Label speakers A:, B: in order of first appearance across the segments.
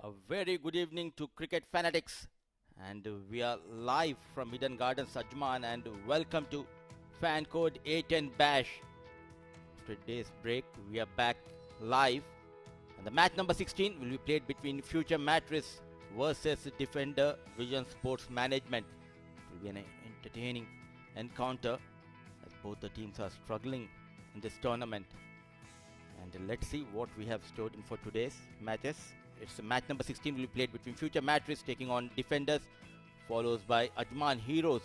A: A very good evening to cricket fanatics, and we are live from Eden Gardens, Ajman, and welcome to Fan Code 810 Bash. After today's break, we are back live, and the match number 16 will be played between Future Mattress versus Defender Vision Sports Management. It will be an entertaining encounter as both the teams are struggling in this tournament. And let's see what we have stored in for today's matches. It's match number 16 will be played between Future Mattress taking on Defenders, followed by Ajman Heroes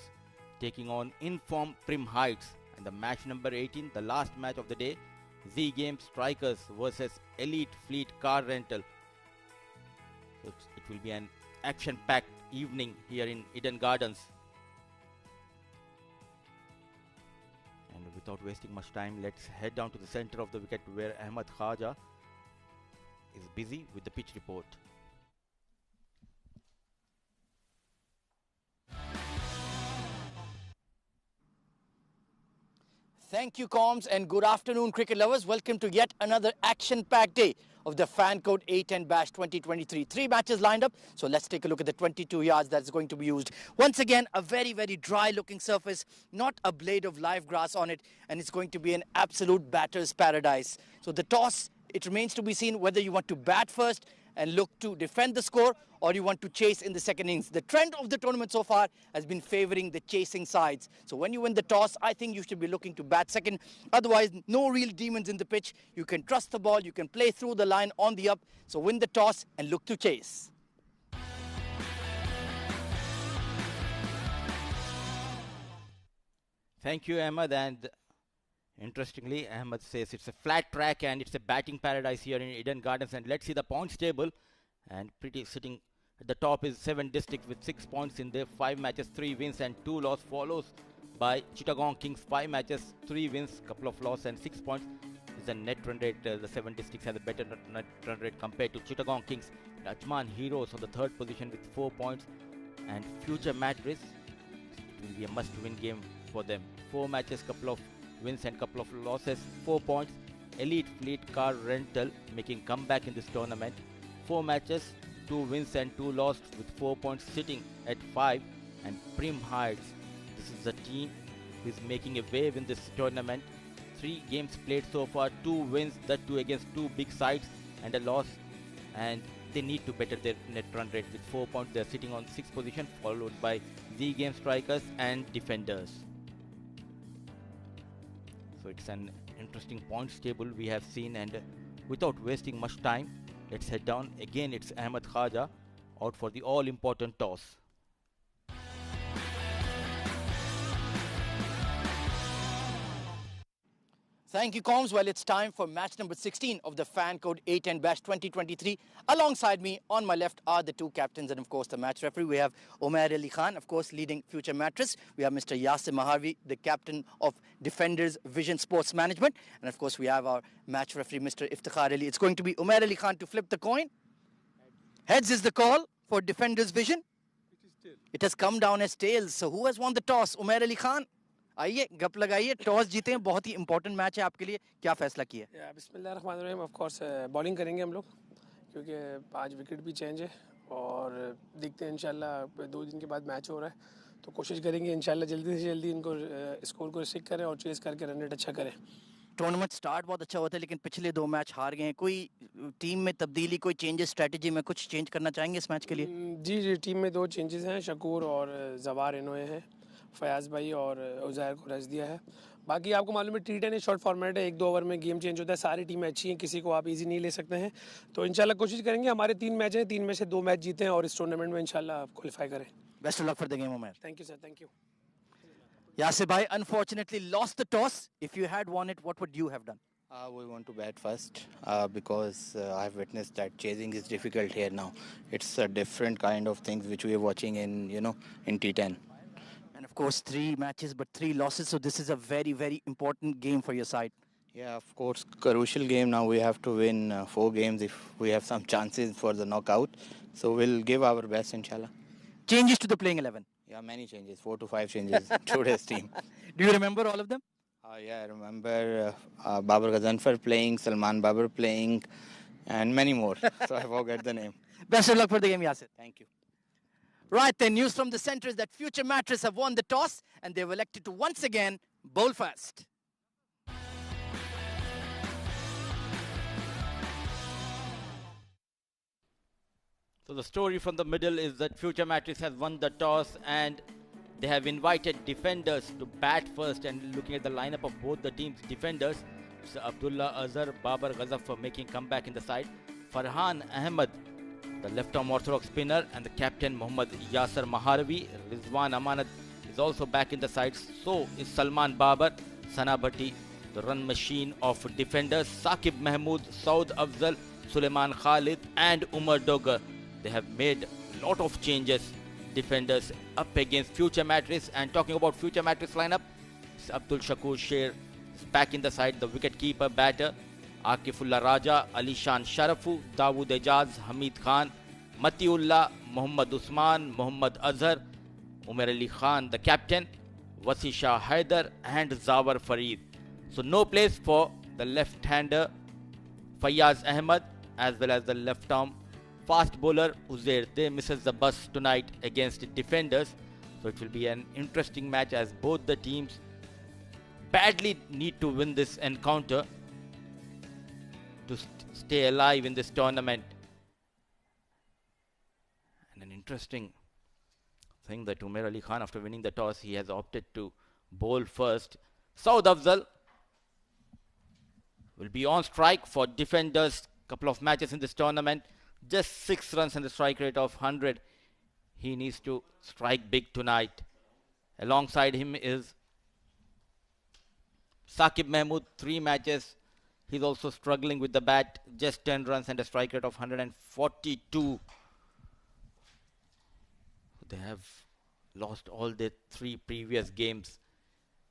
A: taking on Inform Prim Heights. And the match number 18, the last match of the day, Z Game Strikers versus Elite Fleet Car Rental. So it will be an action-packed evening here in Eden Gardens. And without wasting much time, let's head down to the center of the wicket where Ahmed Khaja is busy with the pitch report.
B: Thank you, Coms, and good afternoon, cricket lovers. Welcome to yet another action-packed day of the Fan Code 810 Bash 2023. 3 matches lined up, so let's take a look at the 22 yards that's going to be used. Once again, a very, very dry-looking surface, not a blade of live grass on it, and it's going to be an absolute batter's paradise. So the toss, it remains to be seen whether you want to bat first and look to defend the score, or you want to chase in the second innings. The trend of the tournament so far has been favoring the chasing sides. So when you win the toss, I think you should be looking to bat second. Otherwise, no real demons in the pitch. You can trust the ball, you can play through the line on the up. So win the toss and look to chase.
A: Thank you, Ahmed. And interestingly, Ahmed says it's a flat track and it's a batting paradise here in Eden Gardens. And let's see the points table. And pretty sitting at the top is 7 District with 6 points in their 5 matches, 3 wins and 2 losses, follows by Chittagong Kings, 5 matches, 3 wins, couple of losses and 6 points. Is the net run rate. The 7 Districts have a better net run rate compared to Chittagong Kings. Ajman Heroes on the 3rd position with 4 points, and Future Mattress, it will be a must-win game for them. 4 matches, couple of wins and couple of losses, 4 points. Elite Fleet Car Rental making comeback in this tournament, 4 matches, 2 wins and 2 losses with 4 points, sitting at 5. And Prim Heights, this is a team who is making a wave in this tournament. 3 games played so far, 2 wins, that 2 against 2 big sides and a loss, and they need to better their net run rate. With 4 points, they are sitting on 6th position, followed by Z Game Strikers and Defenders. So it's an interesting points table we have seen, and without wasting much time, let's head down. Again, it's Ahmed Khaja out for the all-important toss.
B: Thank you, Combs. Well, it's time for match number 16 of the Fan Code 810 Bash 2023. Alongside me, on my left, are the 2 captains and, of course, the match referee. We have Umair Ali Khan, of course, leading Future Mattress. We have Mr. Yasir Maharvi, the captain of Defenders Vision Sports Management. And, of course, we have our match referee, Mr. Iftikhar Ali. It's going to be Umair Ali Khan to flip the coin. Heads is the call for Defenders Vision. It has come down as tails. So who has won the toss? Umair Ali Khan? आइए गप लगाइए, toss जीते हैं, बहुत ही important match है आपके लिए, क्या फैसला किया है?
C: बिस्मिल्लाहिर्रहमानिर्रहीम, ऑफ कोर्स बॉलिंग करेंगे हम लोग क्योंकि आज विकेट भी चेंज है और देखते हैं इंशाल्लाह 2 दिन के बाद मैच हो रहा है तो कोशिश करेंगे इंशाल्लाह जल्दी से जल्दी इनको स्कोर को रिस्ट्रिक्ट करें और चेस करके रन रेट अच्छा करें.
B: टूर्नामेंट स्टार्ट बहुत अच्छा होता है लेकिन पिछले 2 मैच हार गए हैं. कोई टीम में तब्दीली, कोई चेंजेस स्ट्रेटजी में कुछ चेंज करना चाहेंगे इस मैच के लिए?
C: जी, टीम में 2 चेंजेस हैं. शकूर और जवार इन्होंने हैं, फयाज़ भाई और उज़ैर को रच दिया है. बाकी आपको मालूम है T10 शॉर्ट फॉर्मेट है, 1-2 ओवर में गेम चेंज होता है. सारी टीमें अच्छी हैं, किसी को आप इजी नहीं ले सकते हैं. तो इंशाल्लाह कोशिश करेंगे हमारे 3 मैच हैं, 3 में से 2 मैच जीते हैं और इस टूर्नामेंट में इंशाल्लाह क्वालिफाई करें.
B: Best of luck for the game Umar.
C: Thank you sir, thank you.
B: Yasir bhai unfortunately lost the toss. If you had won it, what would you have done?
D: We want to bat first because I've witnessed that chasing is difficult here now. It's a different kind of things which we are watching in T10.
B: And of course 3 matches but 3 losses, so this is a very, very important game for your side.
D: Yeah, of course, crucial game now. We have to win 4 games if we have some chances for the knockout. So we'll give our best, inshallah.
B: Changes to the playing 11?
D: Yeah, many changes, 4 to 5 changes to today's team.
B: Do you remember all of them?
D: Yeah, I remember Babar Ghazanfar playing, Salman Babar playing, and many more. So I forgot the name.
B: Best of luck for the game, Yasir.
D: Thank you.
B: Right then, news from the center is that Future Mattress have won the toss and they've elected to once again bowl first.
A: So the story from the middle is that Future Mattress has won the toss and they have invited defenders to bat first. And looking at the lineup of both the teams' defenders, it's Abdullah Azhar, Babar Ghazaf making comeback in the side, Farhan Ahmed, the left-arm orthodox spinner, and the captain Mohammad Yasser Maharavi. Rizwan Amanat is also back in the side. So is Salman Babar, Sana Bhatti, the run machine of defenders, Saqib Mahmood, Saud Afzal, Suleiman Khalid, and Umar Dogar. They have made a lot of changes, defenders up against Future Mattress. And talking about Future Mattress lineup, it's Abdul Shakur Sher is back in the side, the wicket-keeper batter, Akifullah Raja, Ali Shan Sharafu, Dawood Ejaz, Hamid Khan, Matiullah, Muhammad Usman, Muhammad Azhar, Umar Ali Khan, the captain, Wasisha Haider, and Zawar Farid. So no place for the left-hander Fayyaz Ahmed as well as the left-arm fast bowler Uzair. They misses the bus tonight against defenders. So it will be an interesting match as both the teams badly need to win this encounter to stay alive in this tournament. And an interesting thing that Umar Ali Khan, after winning the toss, he has opted to bowl first. Saud Afzal will be on strike for defenders. Couple of matches in this tournament, just 6 runs and the strike rate of 100. He needs to strike big tonight. Alongside him is Saqib Mahmood, 3 matches. He's also struggling with the bat, just 10 runs and a strike rate of 142. They have lost all their 3 previous games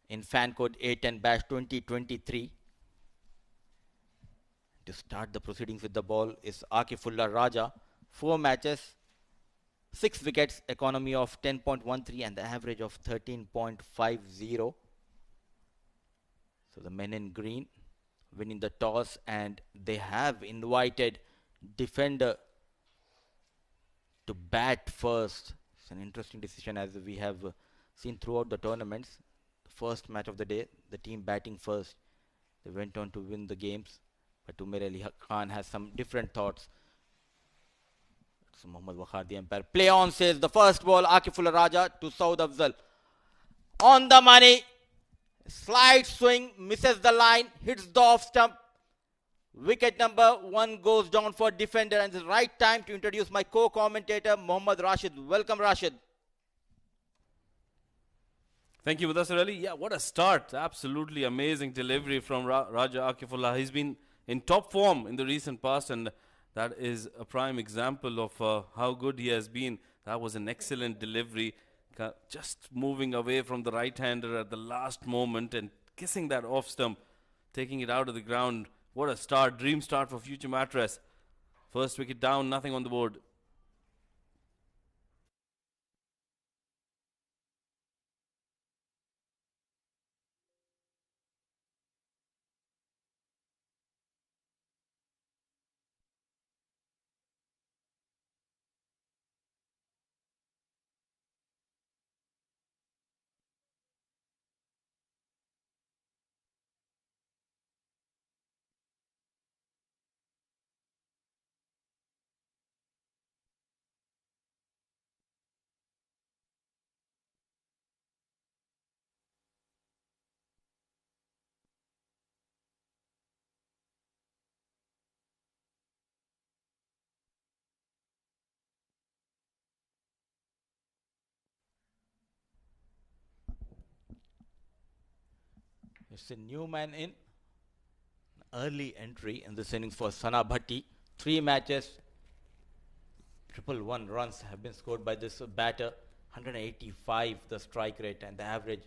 A: in fan code A10 Bash 2023. To start the proceedings with the ball is Akifullah Raja. 4 matches, 6 wickets, economy of 10.13 and the average of 13.50. So the men in green winning the toss, and they have invited defender to bat first. It's an interesting decision as we have seen throughout the tournaments. The first match of the day, the team batting first. They went on to win the games. But Umar Ali Khan has some different thoughts. So Mohammad Wakhar, the umpire. Play on, says the first ball, Akifullah Raja to Saud Afzal. On the money. Slide swing, misses the line, hits the off stump. Wicket number 1 goes down for defender, and it's the right time to introduce my co-commentator, Mohammad Rashid. Welcome, Rashid.
E: Thank you, Mudassir Ali. Yeah, what a start. Absolutely amazing delivery from Raja Akifullah. He's been in top form in the recent past, and that is a prime example of how good he has been. That was an excellent delivery. Just moving away from the right-hander at the last moment and kissing that off stump, taking it out of the ground. What a start. Dream start for Future Mattress. First wicket down, nothing on the board.
A: It's a new man in. Early entry in this innings for Sana Bhatti. 3 matches, 111 runs have been scored by this batter. 185 the strike rate, and the average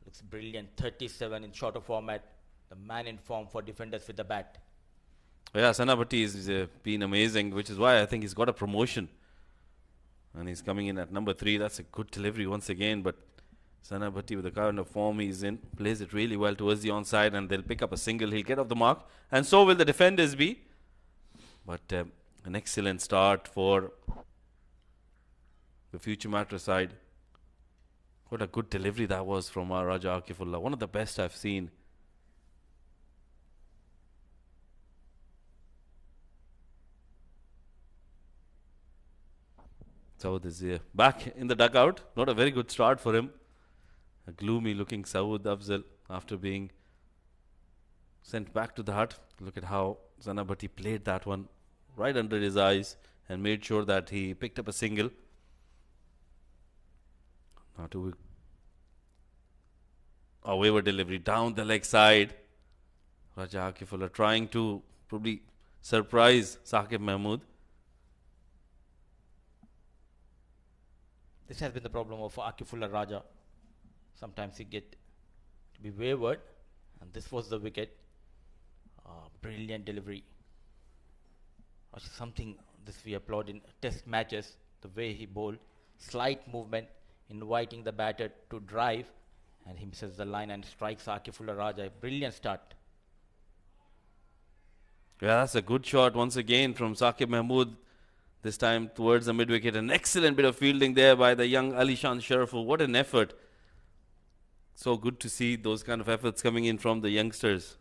A: looks brilliant. 37 in shorter format. The man in form for defenders with the bat.
E: Yeah, Sana Bhatti has been amazing, which is why I think he's got a promotion. And he's coming in at number 3. That's a good delivery once again, but Sana Bhatti, with the kind of form he's in, plays it really well towards the onside, and they'll pick up a single. He'll get off the mark, and so will the defenders be. But An excellent start for the future Mattress side. What a good delivery that was from Raja Akifullah. One of the best I've seen. Saud is back in the dugout. Not a very good start for him. A gloomy looking Saud Afzal after being sent back to the hut. Look at how Zanabati played that one right under his eyes and made sure that he picked up a single. Now to a wayward delivery down the leg side. Raja Akifullah trying to probably surprise Saqib Mahmood.
A: This has been the problem of Akifullah Raja. Sometimes he get to be wayward, and this was the wicket. Brilliant delivery. Something this we applaud in test matches, the way he bowled. Slight movement, inviting the batter to drive, and he misses the line and strikes Akifullah Raja. Brilliant start.
E: Yeah, that's a good shot once again from Saqib Mahmood. This time towards the mid-wicket. An excellent bit of fielding there by the young Alishan Sharafu. What an effort. So good to see those kind of efforts coming in from the youngsters.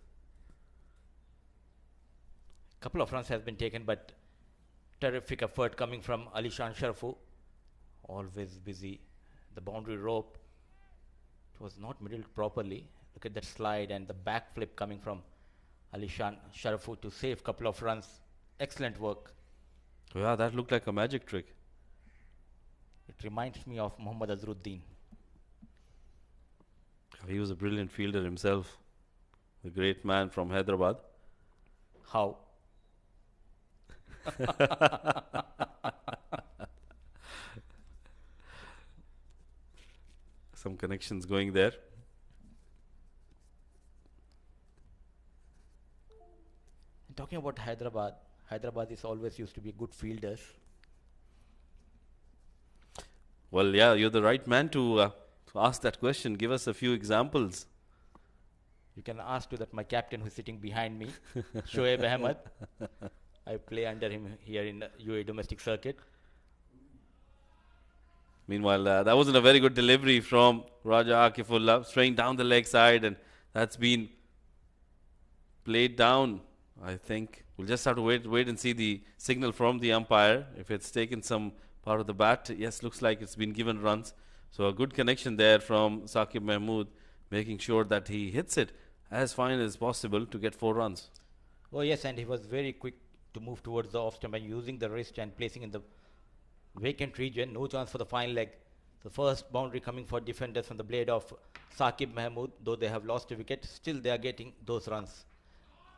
A: Couple of runs has been taken, but terrific effort coming from Alishan Sharafu. Always busy. The boundary rope, it was not middled properly. Look at that slide and the back flip coming from Alishan Sharafu to save couple of runs. Excellent work.
E: Yeah, that looked like a magic trick.
A: It reminds me of Muhammad Azruddin.
E: He was a brilliant fielder himself. The great man from Hyderabad.
A: How?
E: Some connections going there.
A: And talking about Hyderabad, Hyderabad is always used to be good fielders.
E: Well, yeah, you're the right man to ask that question. Give us a few examples.
A: You can ask to that my captain who's sitting behind me, Shoaib Ahmed. I play under him here in the UAE domestic circuit.
E: Meanwhile, that wasn't a very good delivery from Raja Akifullah, straying down the leg side, and that's been played down. I think we'll just have to wait and see the signal from the umpire. If it's taken some part of the bat, yes, looks like it's been given runs. So a good connection there from Saqib Mahmood, making sure that he hits it as fine as possible to get 4 runs.
A: Oh yes, and he was very quick to move towards the off stump and using the wrist and placing in the vacant region. No chance for the fine leg. The first boundary coming for defenders from the blade of Saqib Mahmood. Though they have lost a wicket, still they are getting those runs.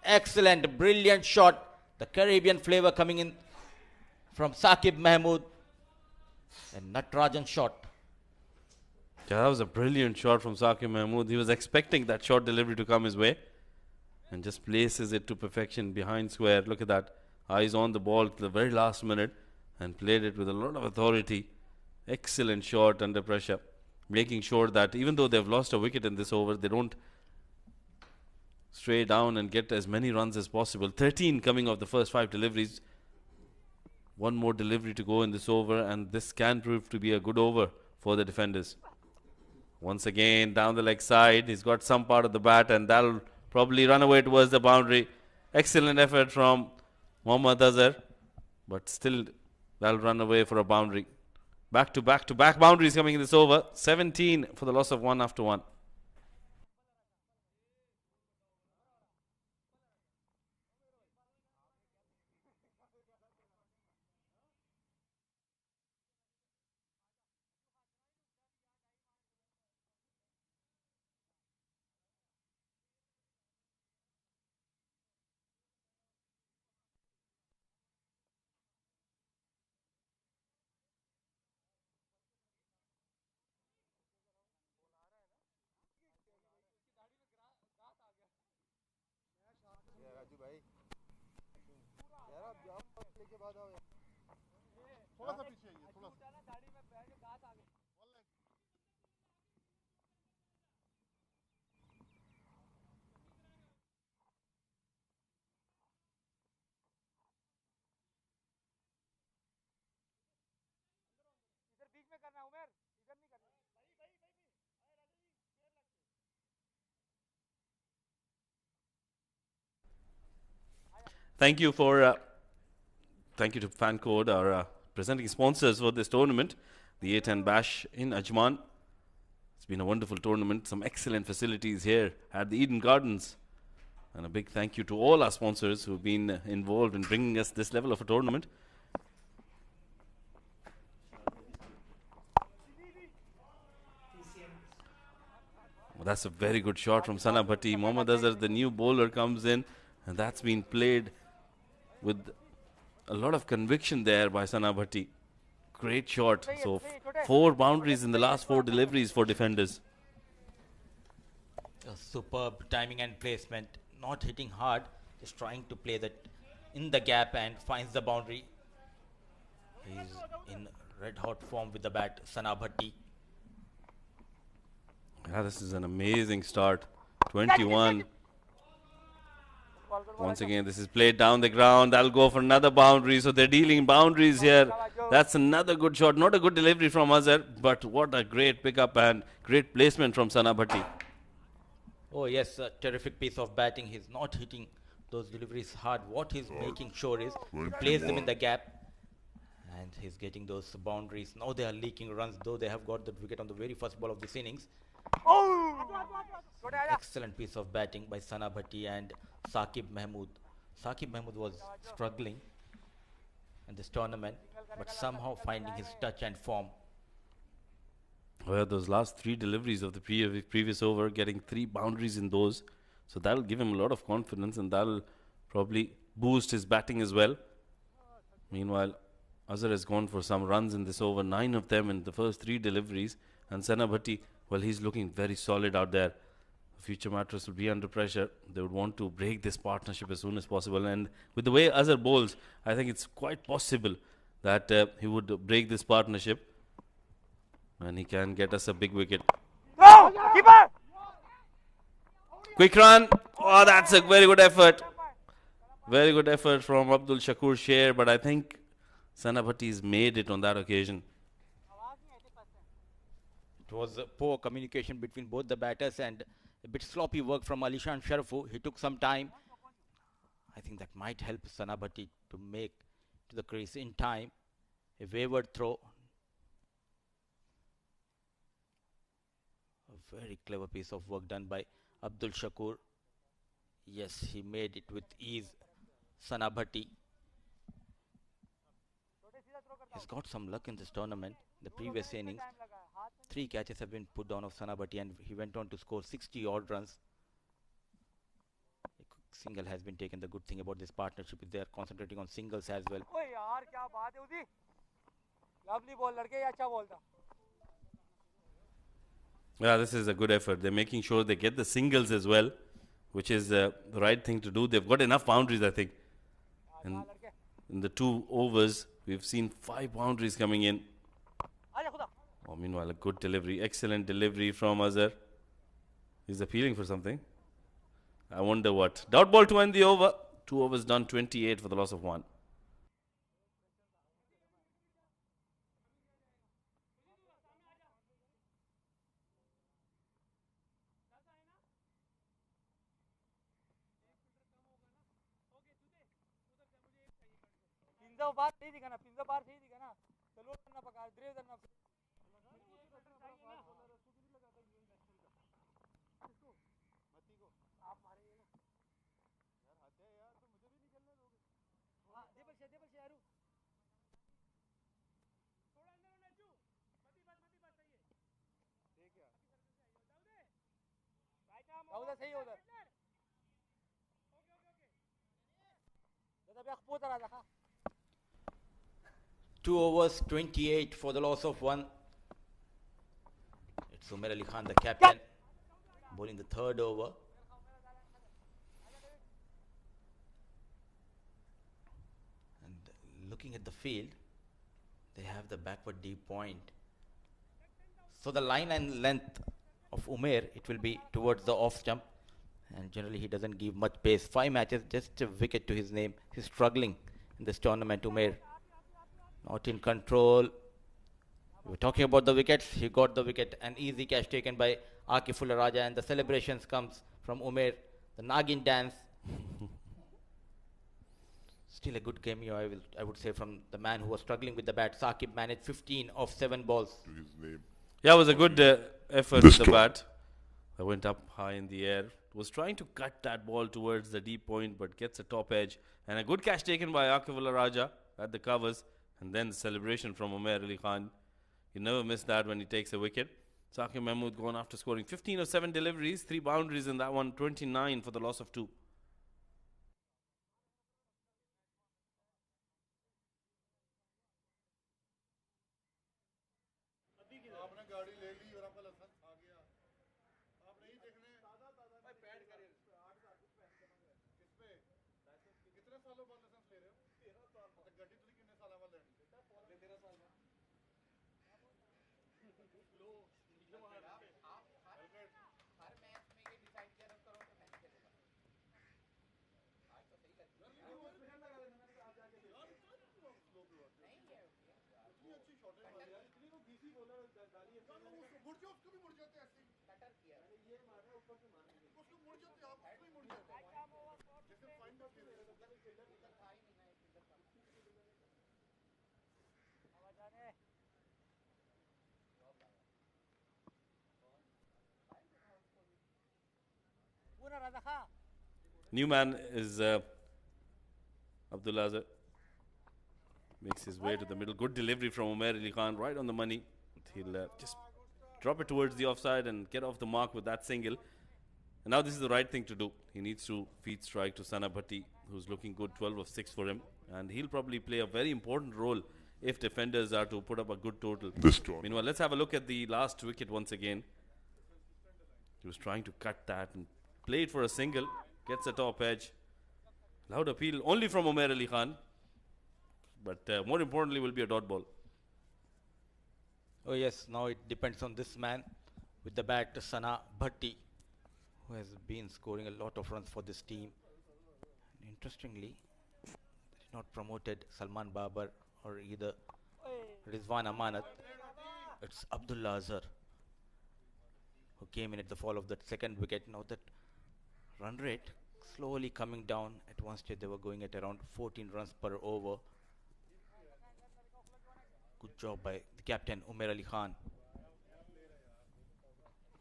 A: Excellent, brilliant shot. The Caribbean flavor coming in from Saqib Mahmood. And Natarajan shot.
E: Yeah, that was a brilliant shot from Saqib Mahmood. He was expecting that short delivery to come his way and just places it to perfection behind square. Look at that. Eyes on the ball to the very last minute and played it with a lot of authority. Excellent shot under pressure. Making sure that even though they've lost a wicket in this over, they don't stray down and get as many runs as possible. 13 coming off the first 5 deliveries. One more delivery to go in this over, and this can prove to be a good over for the defenders. Once again, down the leg side. He's got some part of the bat, and that'll probably run away towards the boundary. Excellent effort from Mohammad Azhar, but still that'll run away for a boundary. Back to back boundaries coming in this over. 17 for the loss of 1 after 1. Thank you to FanCode, our presenting sponsors for this tournament, the A10 Bash in Ajman. It's been a wonderful tournament, some excellent facilities here at the Eden Gardens. And a big thank you to all our sponsors who've been involved in bringing us this level of a tournament. Well, that's a very good shot from Sana Bhatti. Mohammad Azhar, the new bowler, comes in, and that's been played with a lot of conviction there by Sana Bhatti. Great shot. So 4 boundaries in the last 4 deliveries for defenders.
A: A superb timing and placement. Not hitting hard, just trying to play that in the gap and finds the boundary. He's in red hot form with the bat, Sana Bhatti.
E: Yeah, this is an amazing start. 21. Once again, this is played down the ground. That'll go for another boundary. So they're dealing boundaries here. That's another good shot. Not a good delivery from Azhar, but what a great pickup and great placement from Sana Bhatti.
A: Oh yes, a terrific piece of batting. He's not hitting those deliveries hard. What he's making sure is he plays them in the gap, and he's getting those boundaries. Now they are leaking runs, though they have got the wicket on the very first ball of this innings. Excellent piece of batting by Sana Bhatti and Saqib Mahmood. Saqib Mahmood was struggling in this tournament, but somehow finding his touch and form.
E: Well, those last 3 deliveries of the previous over, getting 3 boundaries in those. So that'll give him a lot of confidence, and that'll probably boost his batting as well. Meanwhile, Azhar has gone for some runs in this over, 9 of them in the first 3 deliveries. And Sana Bhatti, well, he's looking very solid out there. Future Mattress will be under pressure. They would want to break this partnership as soon as possible. And with the way Azhar bowls, I think it's quite possible that he would break this partnership. And he can get us a big wicket.
B: Go! Keeper!
E: Quick run. Oh, that's a very good effort. Very good effort from Abdul Shakur Sher. But I think Sana Bhatti's made it on that occasion.
A: It was poor communication between both the batters and a bit sloppy work from Alishan Sharafu. He took some time. I think that might help Sana Bhatti to make to the crease in time. A wayward throw. A very clever piece of work done by Abdul Shakur. Yes, he made it with ease. Sana Bhatti. He's got some luck in this tournament. The previous innings, 3 catches have been put down of Sana Bhatti, and he went on to score 60 odd runs. A single has been taken. The good thing about this partnership is they are concentrating on singles as well.
E: Yeah, this is a good effort. They're making sure they get the singles as well, which is the right thing to do. They've got enough boundaries, I think. And in the 2 overs, we've seen 5 boundaries coming in. Oh, meanwhile, a good delivery. Excellent delivery from Azhar. He's appealing for something. I wonder what. Dot ball to end the over. 2 overs done, 28 for the loss of 1.
A: Two overs, 28 for the loss of 1. It's Umair Ali Khan, the captain, bowling the 3rd over. And looking at the field, they have the backward deep point. So the line and length of Umair, it will be towards the off stump. And generally he doesn't give much pace. 5 matches, just a wicket to his name. He's struggling in this tournament, Umair. Not in control. We're talking about the wickets. He got the wicket. An easy catch taken by Akifullah Raja, and the celebrations comes from Umair. The Nagin dance. still a good cameo, I would say, from the man who was struggling with the bat. Saqib managed 15 of 7 balls.
E: Yeah, it was a good effort with the bat. I went up high in the air. Was trying to cut that ball towards the deep point, but gets a top edge. And a good catch taken by Akifullah Raja at the covers. And then the celebration from Umair Ali Khan. You never miss that when he takes a wicket. Saqib Mahmood gone after scoring 15 of 7 deliveries, 3 boundaries in that one, 29 for the loss of 2. New man is Abdullah Azhar. Makes his way to the middle. Good delivery from Umair Ali Khan, right on the money. He'll just drop it towards the offside and get off the mark with that single. And now this is the right thing to do. He needs to feed strike to Sana Bhatti, who's looking good, 12 of 6 for him. And he'll probably play a very important role if defenders are to put up a good total. Meanwhile, let's have a look at the last wicket once again. He was trying to cut that and played for a single. Gets a top edge. Loud appeal only from Umair Ali Khan. But more importantly will be a dot ball.
A: Oh yes, now it depends on this man with the bat, Sana Bhatti, who has been scoring a lot of runs for this team. And interestingly, they did not promoted Salman Babar or either Rizwan Amanat. It's Abdullah Azhar who came in at the fall of that second wicket. Now that run rate slowly coming down. At one stage they were going at around 14 runs per over. Good job by the captain Umair Ali Khan.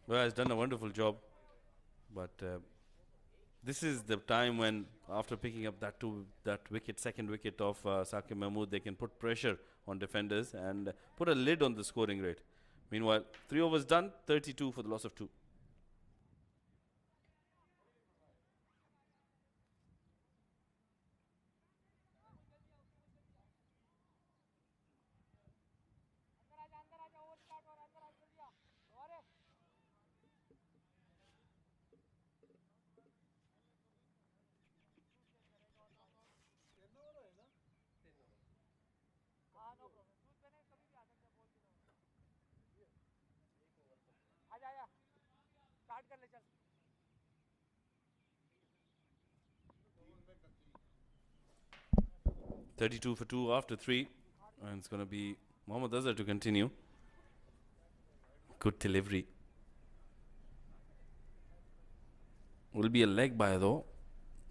E: Well, he's done a wonderful job. But this is the time when, after picking up that wicket, second wicket of Saqib Mahmood, they can put pressure on defenders and put a lid on the scoring rate. Meanwhile, 3 overs done, 32 for the loss of 2.
F: कर ले चल
E: 32 for 2 after 3. And it's going to be Mohammad Azhar to continue. Good delivery. Will be a leg by though.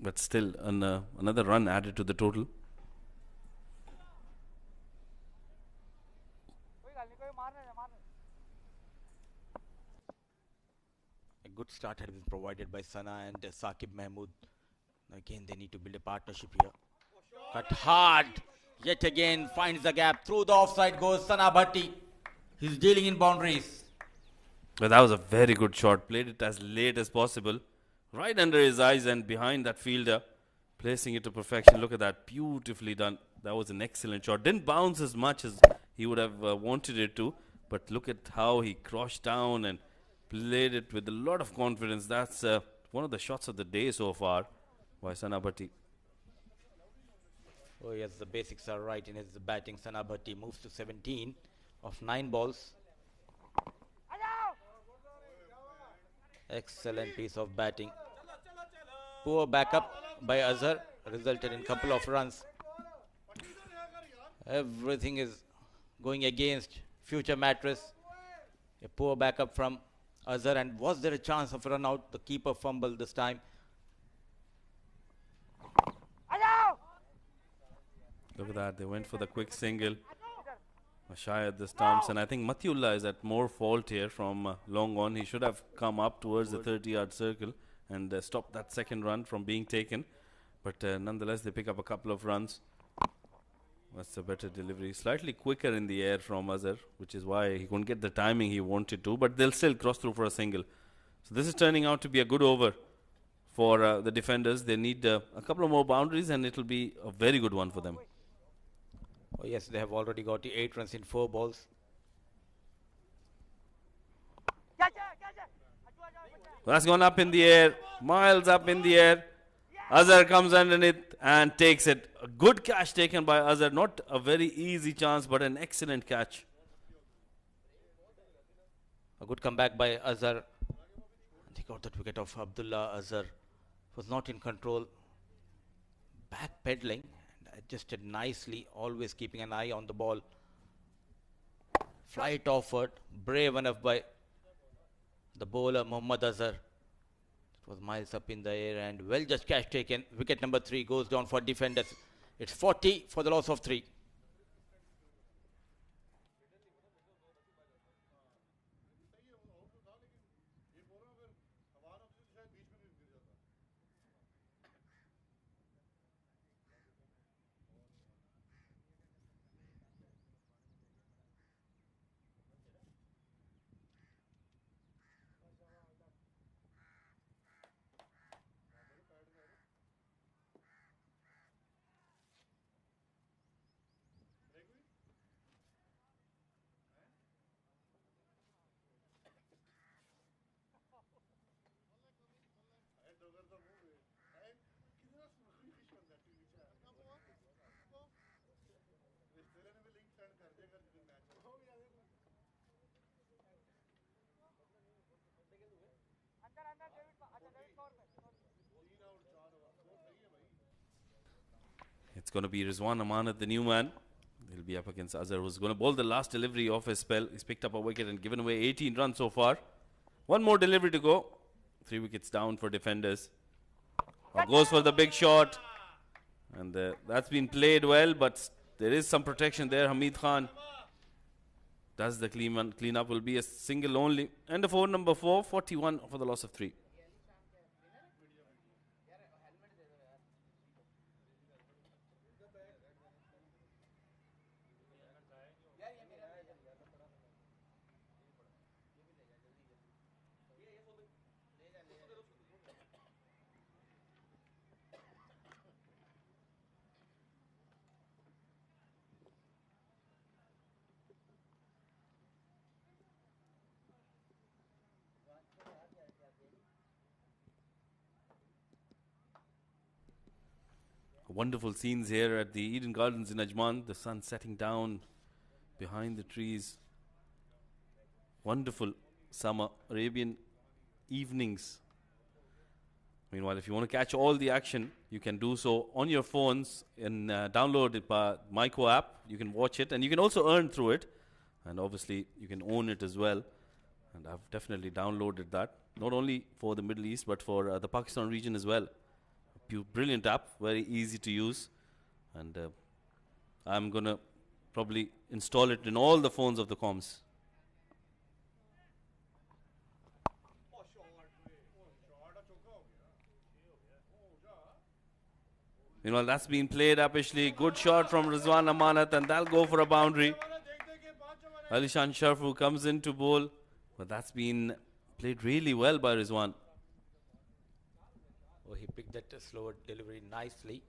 E: But still another run added to the total.
A: A good start had been provided by Sana and Saqib Mahmood. Now again they need to build a partnership here. Cut hard. Yet again finds the gap. Through the offside goes Sana Bhatti. He's dealing in boundaries.
E: But that was a very good shot. Played it as late as possible. Right under his eyes and behind that fielder. Placing it to perfection. Look at that. Beautifully done. That was an excellent shot. Didn't bounce as much as he would have wanted it to. But look at how he crashed down and played it with a lot of confidence. That's one of the shots of the day so far by Sana Bhatti.
A: Oh yes, the basics are right in his batting. Sana Bhatti moves to 17 of 9 balls. Excellent piece of batting. Poor backup by Azhar resulted in couple of runs. Everything is going against future Mattress. A poor backup from Azhar, and was there a chance of run out? The keeper fumbled this time.
E: at that. They went for the quick single. Shy at the stumps, and I think Matiullah is at more fault here from long on. He should have come up towards the 30-yard circle and stopped that second run from being taken. But nonetheless, they pick up a couple of runs. That's a better delivery. Slightly quicker in the air from Azhar, which is why he couldn't get the timing he wanted to. But they'll still cross through for a single. So this is turning out to be a good over for the defenders. They need a couple of more boundaries, and it'll be a very good one for them.
A: Oh yes, they have already got 8 runs in 4 balls.
E: That's gone up in the air, miles up in the air. Azhar comes underneath and takes it. A good catch taken by Azhar. Not a very easy chance, but an excellent catch.
A: A good comeback by Azhar. They got that wicket of Abdullah. Azhar was not in control. Back pedaling and adjusted nicely, always keeping an eye on the ball. Flight offered, brave enough by the bowler Mohammad Azhar. It was miles up in the air and well just catch taken. Wicket number 3 goes down for defenders. It's 40 for the loss of 3.
E: It's going to be Rizwan Amanat, the new man. He'll be up against Azhar, who's going to bowl the last delivery of his spell. He's picked up a wicket and given away 18 runs so far. One more delivery to go. 3 wickets down for defenders. Goes for the big shot. And that's been played well, but there is some protection there. Hamid Khan does the clean up. Will be a single only. And the for number 4, 41 for the loss of 3. Wonderful scenes here at the Eden Gardens in Ajman. The sun setting down behind the trees. Wonderful summer Arabian evenings. Meanwhile, if you want to catch all the action, you can do so on your phones and download it by Myco app. You can watch it and you can also earn through it. And obviously, you can own it as well. And I've definitely downloaded that. Not only for the Middle East, but for the Pakistan region as well. Brilliant app, very easy to use, and I'm gonna probably install it in all the phones of the comms. Meanwhile, that's been played uppishly. Good shot from Rizwan Amanat, and that'll go for a boundary. Alishan Sharfu comes in to bowl, but that's been played really well by Rizwan.
A: Oh, he picked that slower delivery nicely.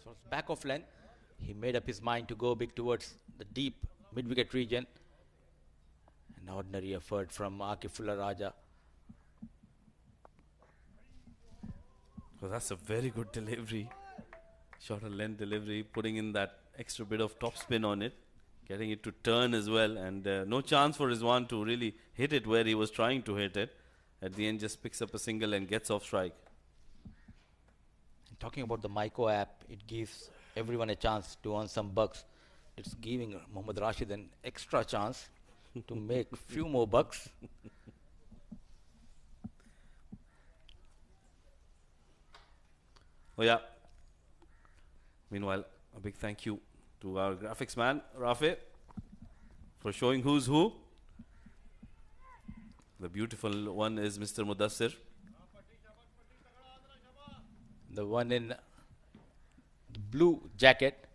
A: So it's back of length. He made up his mind to go big towards the deep mid-wicket region. An ordinary effort from Akifullah Raja.
E: Well, that's a very good delivery. Shorter length delivery, putting in that extra bit of top spin on it. Getting it to turn as well. And no chance for Rizwan to really hit it where he was trying to hit it. At the end, just picks up a single and gets off strike.
A: And talking about the Myco app, it gives everyone a chance to earn some bucks. It's giving Mohammad Rashid an extra chance to make few more bucks.
E: Oh yeah. Meanwhile, A big thank you to our graphics man, Rafe, for showing who's who. The beautiful one is Mr. Mudassir.
A: The one in the blue jacket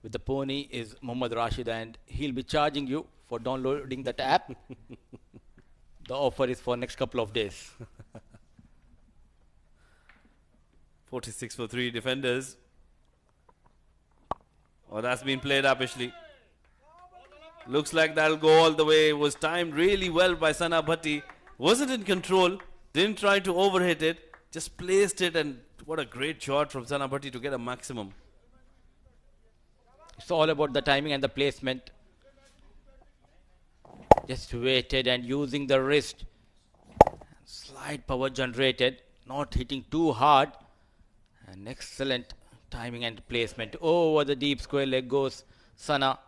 A: with the pony is Muhammad Rashid, and he'll be charging you for downloading that app. The offer is for next couple of days.
E: 46 for 3 defenders. Oh, that's been played up, Ashley. Looks like that'll go all the way. It was timed really well by Sana Bhatti. Wasn't in control. Didn't try to overhit it. Just placed it, and what a great shot from Sana Bhatti to get a maximum.
A: It's all about the timing and the placement. Just waited and using the wrist. Slight power generated. Not hitting too hard. An excellent timing and placement. Over the deep square leg goes Sana.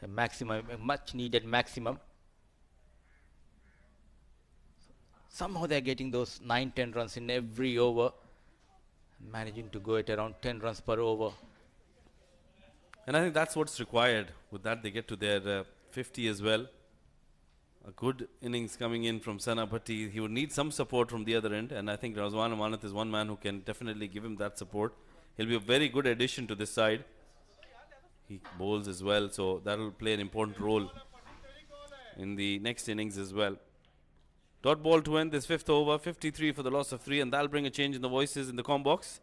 A: A maximum, a much needed maximum. Somehow they're getting those 9-10 runs in every over. Managing to go at around 10 runs per over.
E: And I think that's what's required. With that, they get to their 50 as well. A good innings coming in from Sana Bhatti. He would need some support from the other end, and I think Razwan Amanat is one man who can definitely give him that support. He'll be a very good addition to this side. He bowls as well, so that will play an important role in the next innings as well. Dot ball to end this 5th over, 53 for the loss of 3, and that'll bring a change in the voices in the comm box.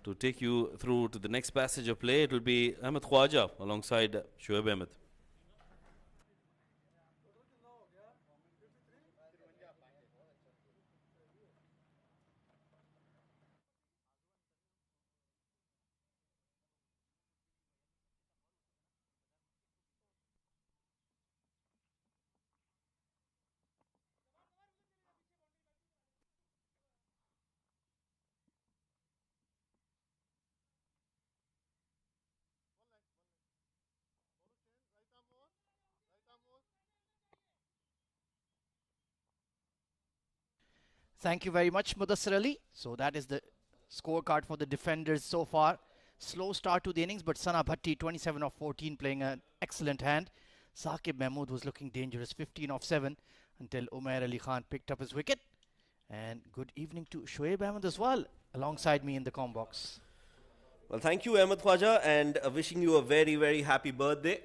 E: To take you through to the next passage of play, it will be Ahmed Khwaja alongside Shoaib Ahmed.
B: Thank you very much, Mudassir Ali. So that is the scorecard for the defenders so far. Slow start to the innings, but Sana Bhatti, 27 of 14, playing an excellent hand. Saqib Mahmood was looking dangerous, 15 of 7, until Umair Ali Khan picked up his wicket. And good evening to Shoaib Ahmed as well, alongside me in the comm box.
F: Well, thank you, Ahmed Khwaja, and wishing you a very, very happy birthday.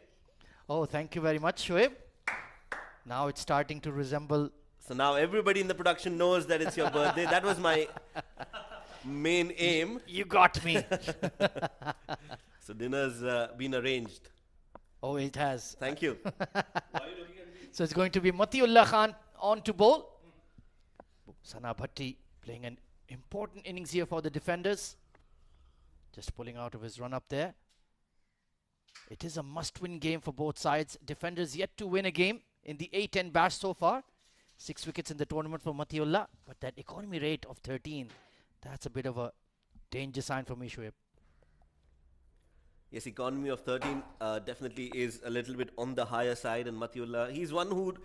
B: Oh, thank you very much, Shoaib. Now it's starting to resemble.
F: So now everybody in the production knows that it's your birthday. That was my main aim.
B: You got me.
F: So dinner's been arranged.
B: Oh, it has.
F: Thank you.
B: So it's going to be Matiullah Khan on to bowl. Sana Bhatti playing an important innings here for the defenders. Just pulling out of his run up there. It is a must-win game for both sides. Defenders yet to win a game in the A10 Bash so far. 6 wickets in the tournament for Matiullah. But that economy rate of 13, that's a bit of a danger sign for me, Shoaib.
F: Yes, economy of 13 definitely is a little bit on the higher side. And Matiullah, he's one who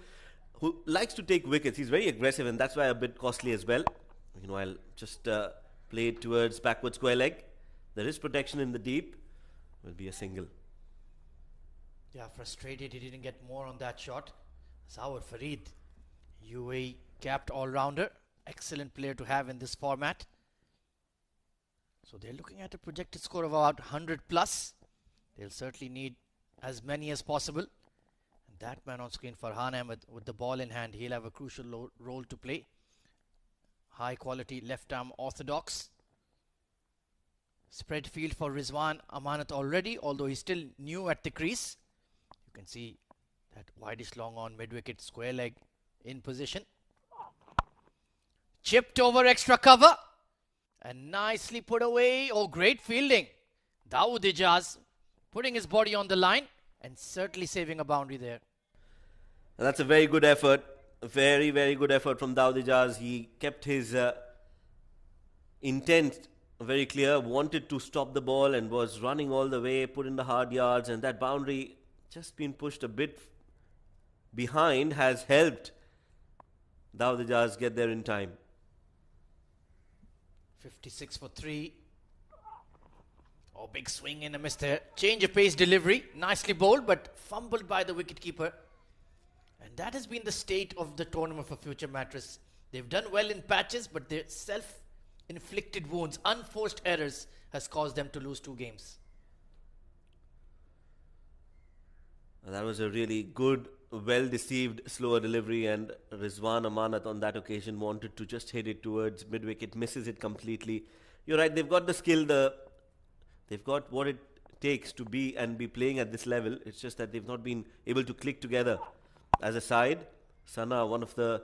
F: likes to take wickets. He's very aggressive, and that's why a bit costly as well. You know, I'll just play it towards backward square leg. There is protection in the deep. Will be a single.
B: Yeah, frustrated he didn't get more on that shot. Zawar Farid, UAE capped all-rounder. Excellent player to have in this format. So they're looking at a projected score of about 100 plus. They'll certainly need as many as possible. And that man on screen, Farhan Ahmed, with the ball in hand, he'll have a crucial role to play. High quality left arm orthodox. Spread field for Rizwan Amanat already, although he's still new at the crease. You can see that wideish long on mid-wicket square leg in position. Chipped over extra cover and nicely put away. Oh, great fielding. Dawood Ijaz putting his body on the line and certainly saving a boundary there.
F: And that's a very good effort. A very, very good effort from Dawood Ijaz. He kept his intent very clear, wanted to stop the ball and was running all the way, put in the hard yards, and that boundary just been pushed a bit behind has helped Dawood Ijaz get there in time.
B: 56 for 3. Oh, big swing and a miss there. Change of pace delivery. Nicely bowled, but fumbled by the wicketkeeper. And that has been the state of the tournament for Future Mattress. They've done well in patches, but their self-inflicted wounds, unforced errors, has caused them to lose 2 games.
F: That was a really good, well-deceived, slower delivery, and Rizwan Amanat on that occasion wanted to just hit it towards mid-wicket, misses it completely. You're right, they've got the skill, they've got what it takes to be playing at this level. It's just that they've not been able to click together as a side. Sana, one of the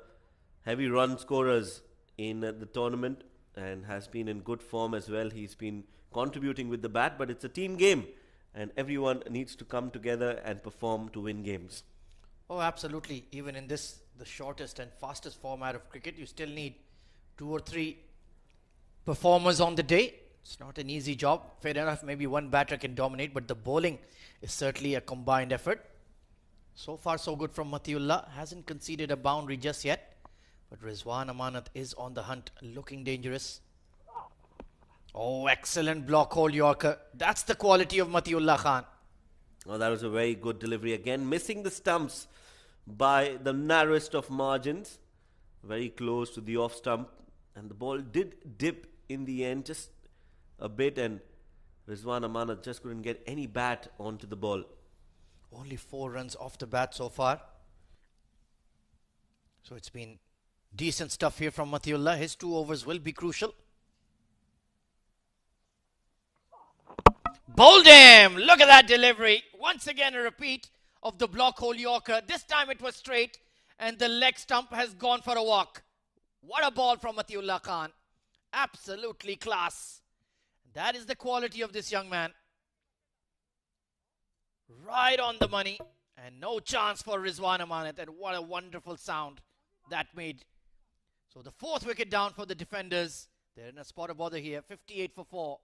F: heavy run scorers in the tournament, and has been in good form as well. He's been contributing with the bat, but it's a team game, and everyone needs to come together and perform to win games.
B: Oh, absolutely. Even in this, the shortest and fastest format of cricket, you still need 2 or 3 performers on the day. It's not an easy job. Fair enough, maybe one batter can dominate, but the bowling is certainly a combined effort. So far, so good from Matiullah. Hasn't conceded a boundary just yet. But Rizwan Amanat is on the hunt, looking dangerous. Oh, excellent block hole Yorker. That's the quality of Matiullah Khan.
F: Oh, that was a very good delivery. Again, missing the stumps by the narrowest of margins. Very close to the off stump. And the ball did dip in the end just a bit. And Rizwan Amanat just couldn't get any bat onto the ball.
B: Only 4 runs off the bat so far. So it's been decent stuff here from Matiullah. His 2 overs will be crucial. Bowled him! Look at that delivery. Once again a repeat of the block hole Yorker. This time it was straight and the leg stump has gone for a walk. What a ball from Matiullah Khan. Absolutely class. That is the quality of this young man. Right on the money. And no chance for Rizwan Amanat. And what a wonderful sound that made. So the 4th wicket down for the defenders. They're in a spot of bother here. 58 for 4.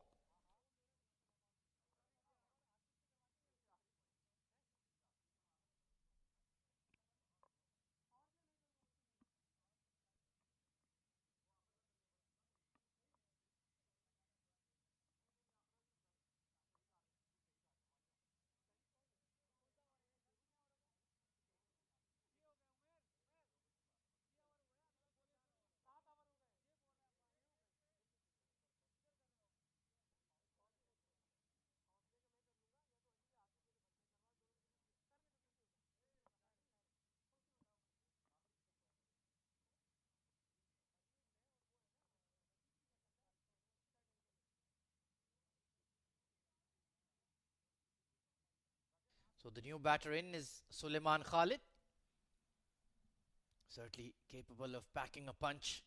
B: So the new batter in is Suleiman Khalid. Certainly capable of packing a punch.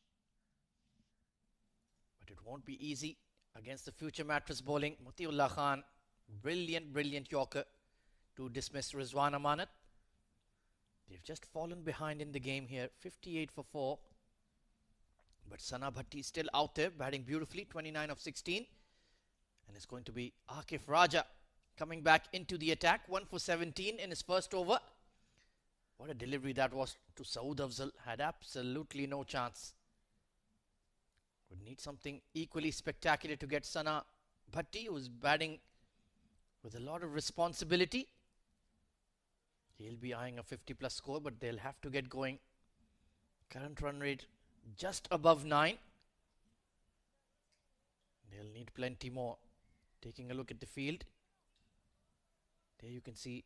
B: But it won't be easy against the Future Mattress bowling. Matiullah Khan, brilliant Yorker to dismiss Rizwan Amanat. They've just fallen behind in the game here. 58 for 4. But Sana Bhatti still out there, batting beautifully. 29 of 16. And it's going to be Akif Raja coming back into the attack. 1 for 17 in his first over. What a delivery that was to Saud Afzal. Had absolutely no chance. Would need something equally spectacular to get Sana Bhatti, who's batting with a lot of responsibility. He'll be eyeing a 50-plus score, but they'll have to get going. Current run rate just above 9. They'll need plenty more. Taking a look at the field. There you can see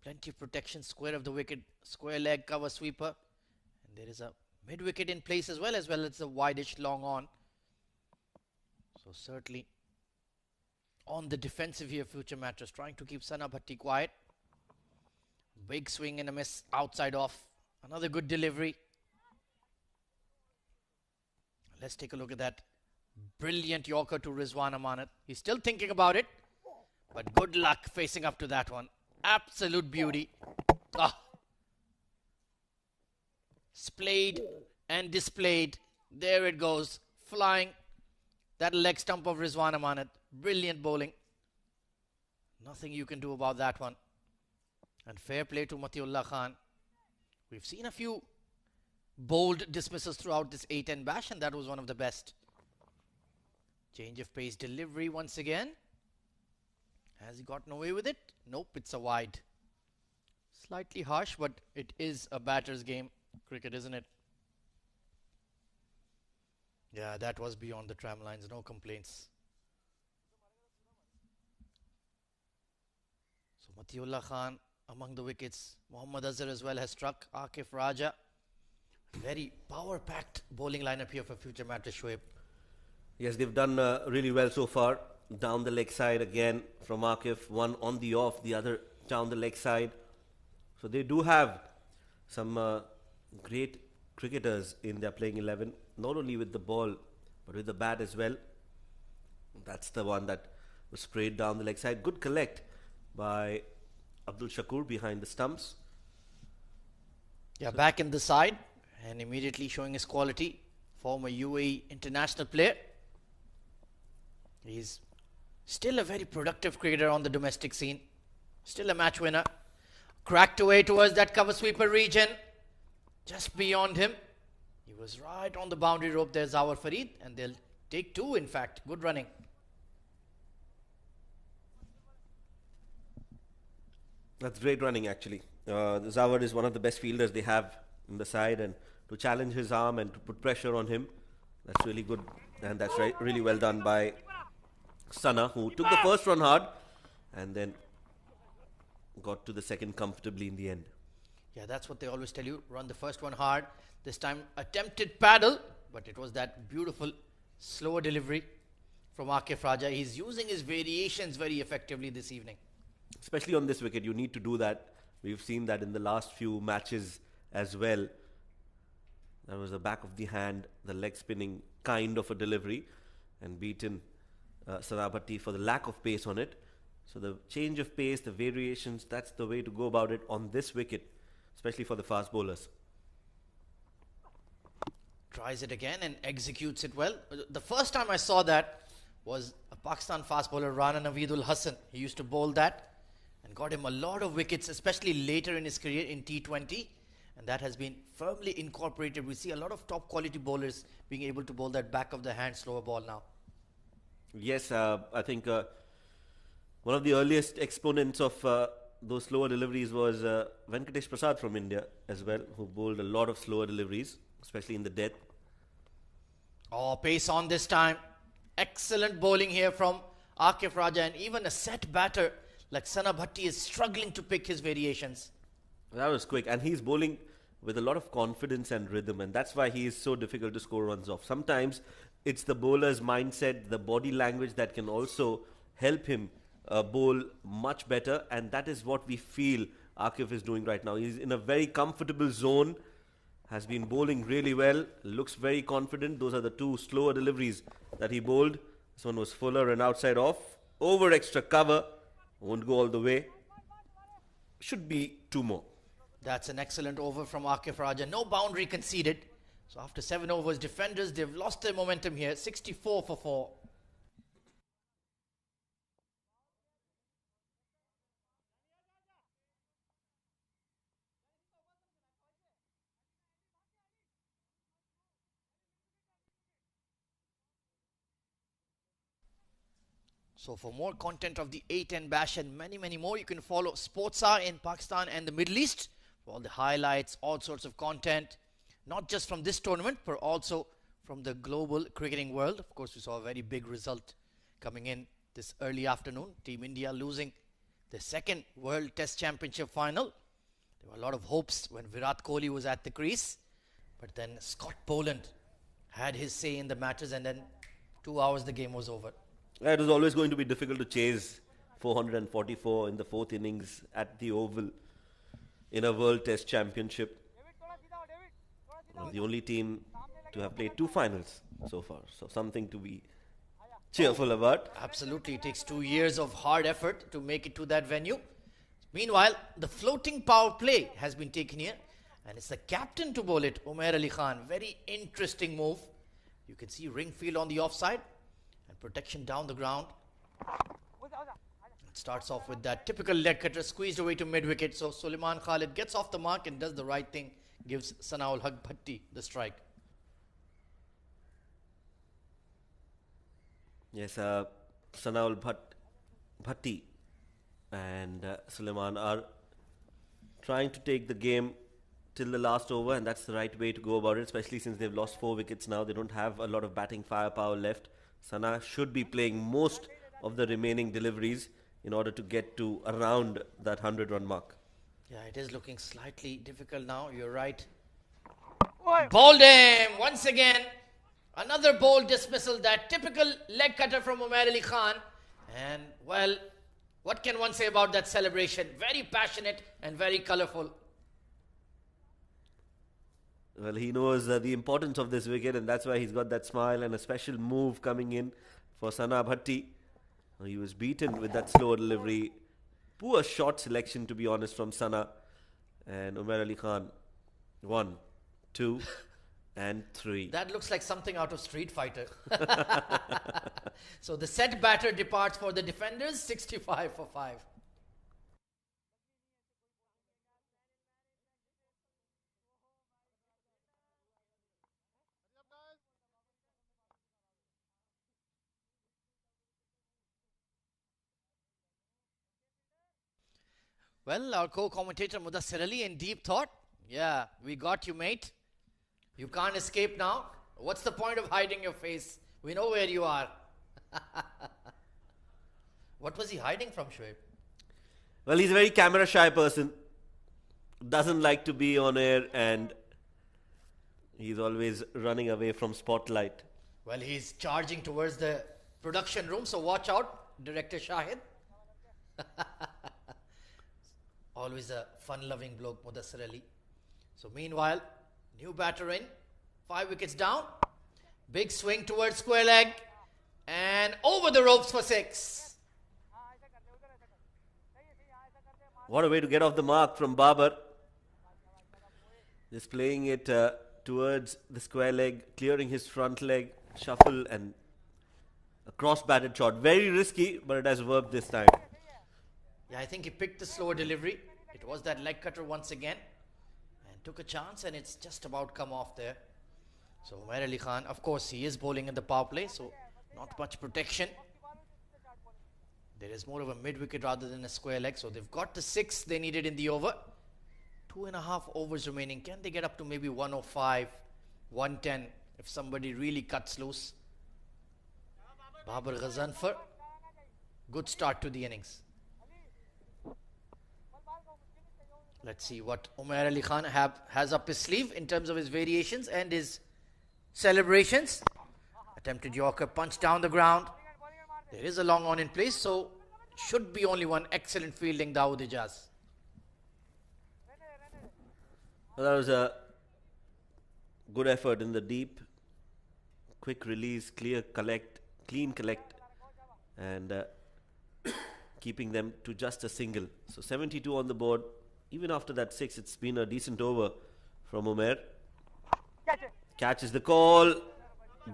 B: plenty of protection. Square of the wicket, square leg cover sweeper. And there is a mid-wicket in place as well as a wideish long on. So certainly on the defensive here, Future Mattress trying to keep Sana Bhatti quiet. Big swing and a miss outside off. Another good delivery. Let's take a look at that. Brilliant Yorker to Rizwan Amanat. He's still thinking about it. But good luck facing up to that one. Absolute beauty. Ah. Splayed and displayed. There it goes. Flying. That leg stump of Rizwan Amanat. Brilliant bowling. Nothing you can do about that one. And fair play to Matiullah Khan. We've seen a few bold dismissals throughout this A10 bash, and that was one of the best. Change of pace delivery once again. Has he gotten away with it? Nope, it's a wide. Slightly harsh, but it is a batter's game. Cricket, isn't it? Yeah, that was beyond the tram lines. No complaints. So Matiullah Khan among the wickets. Mohammad Azhar as well has struck. Akif Raja. Very power-packed bowling lineup here for future Mattress Shoaib.
F: Yes, they've done really well so far. Down the leg side again from Akif. One on the off, the other down the leg side. So they do have some great cricketers in their playing 11. Not only with the ball, but with the bat as well. That's the one that was sprayed down the leg side. Good collect by Abdul Shakur behind the stumps.
B: Yeah, back in the side and immediately showing his quality. Former UAE international player. He's still a very productive cricketer on the domestic scene. Still a match winner. Cracked away towards that cover sweeper region. Just beyond him. He was right on the boundary rope there, Zawar Farid. And they'll take two, in fact. Good running.
F: That's great running, actually. Zawar is one of the best fielders they have in the side, and to challenge his arm and to put pressure on him, that's really good. And that's really well done by Sana, who took the first run hard and then got to the second comfortably in the end.
B: Yeah, that's what they always tell you. Run the first one hard. This time attempted paddle, but it was that beautiful slower delivery from Akif Raja. He's using his variations very effectively this evening.
F: Especially on this wicket, you need to do that. We've seen that in the last few matches as well. That was the back of the hand, the leg spinning kind of a delivery, and beaten Sana Bhatti for the lack of pace on it. So the change of pace, the variations, that's the way to go about it on this wicket, especially for the fast bowlers.
B: Tries it again and executes it well. The first time I saw that was a Pakistan fast bowler, Rana Naveedul Hassan. He used to bowl that and got him a lot of wickets, especially later in his career in T20. And that has been firmly incorporated. We see a lot of top quality bowlers being able to bowl that back of the hand slower ball now.
F: Yes, I think one of the earliest exponents of those slower deliveries was Venkatesh Prasad from India as well, who bowled a lot of slower deliveries, especially in the death.
B: Oh, pace on this time. Excellent bowling here from Akif Raja, and even a set batter like Sana Bhatti is struggling to pick his variations.
F: That was quick, and he's bowling with a lot of confidence and rhythm, and that's why he is so difficult to score runs off. Sometimes it's the bowler's mindset, the body language that can also help him bowl much better, and that is what we feel Akif is doing right now. He's in a very comfortable zone, has been bowling really well, looks very confident. Those are the two slower deliveries that he bowled. This one was fuller and outside off. Over extra cover, won't go all the way. Should be two more.
B: That's an excellent over from Akif Raja. No boundary conceded. So after 7 overs, defenders, they've lost their momentum here. 64 for 4. So for more content of the A10 Bash and many more, you can follow Sportsar in Pakistan and the Middle East for all the highlights, all sorts of content, not just from this tournament, but also from the global cricketing world. Of course, we saw a very big result coming in this early afternoon. Team India losing the second World Test Championship final. There were a lot of hopes when Virat Kohli was at the crease, but then Scott Boland had his say in the matches, and then 2 hours the game was over.
F: It was always going to be difficult to chase 444 in the fourth innings at the Oval in a World Test Championship. The only team to have played 2 finals so far, so something to be cheerful about.
B: Absolutely, it takes 2 years of hard effort to make it to that venue. Meanwhile, the floating power play has been taken here, and it's the captain to bowl it, Umair Ali Khan. Very interesting move. You can see Ringfield on the offside. Protection down the ground. It starts off with that typical leg cutter squeezed away to mid-wicket. So Suleiman Khalid gets off the mark and does the right thing. Gives Sanaul Haq Bhatti the strike.
F: Yes, Sanaul Bhatti and Suleiman are trying to take the game till the last over, and that's the right way to go about it, especially since they've lost 4 wickets now. They don't have a lot of batting firepower left. Sana should be playing most of the remaining deliveries in order to get to around that 100-run mark.
B: Yeah, it is looking slightly difficult now. You're right. Bowled him once again. Another bold dismissal. That typical leg cutter from Umair Ali Khan. And well, what can one say about that celebration? Very passionate and very colourful.
F: Well, he knows the importance of this wicket, and that's why he's got that smile and a special move coming in for Sana Bhatti. He was beaten with that slow delivery. Poor shot selection, to be honest, from Sana. And Umair Ali Khan, 1, 2, and 3.
B: That looks like something out of Street Fighter. So the set batter departs for the defenders, 65 for 5. Well, our co-commentator Mudassir Ali in deep thought. Yeah, we got you, mate. You can't escape now. What's the point of hiding your face? We know where you are. What was he hiding from, Shoaib?
F: Well, he's a very camera shy person. Doesn't like to be on air, and he's always running away from spotlight.
B: Well, he's charging towards the production room, so watch out, Director Shahid. Always a fun-loving bloke, Mudassir Ali. So meanwhile, new batter in, 5 wickets down. Big swing towards square leg, and over the ropes for 6.
F: What a way to get off the mark from Babar. Just playing it towards the square leg, clearing his front leg, shuffle, and a cross-batted shot. Very risky, but it has worked this time.
B: Yeah, I think he picked the slower delivery. It was that leg cutter once again, and took a chance, and it's just about come off there. So Umair Ali Khan, of course, he is bowling in the power play, so not much protection. There is more of a mid-wicket rather than a square leg, so they've got the 6 they needed in the over. 2.5 overs remaining. Can they get up to maybe 105, 110 if somebody really cuts loose? Babar Ghazanfar, good start to the innings. Let's see what Umair Ali Khan has up his sleeve in terms of his variations and his celebrations. Attempted Yorker, punch down the ground. There is a long on in place, so should be only one. Excellent fielding, Dawood Ijaz.
F: Well, that was a good effort in the deep. Quick release, clean collect, and keeping them to just a single. So 72 on the board. Even after that 6, it's been a decent over from Umair. Catches the call,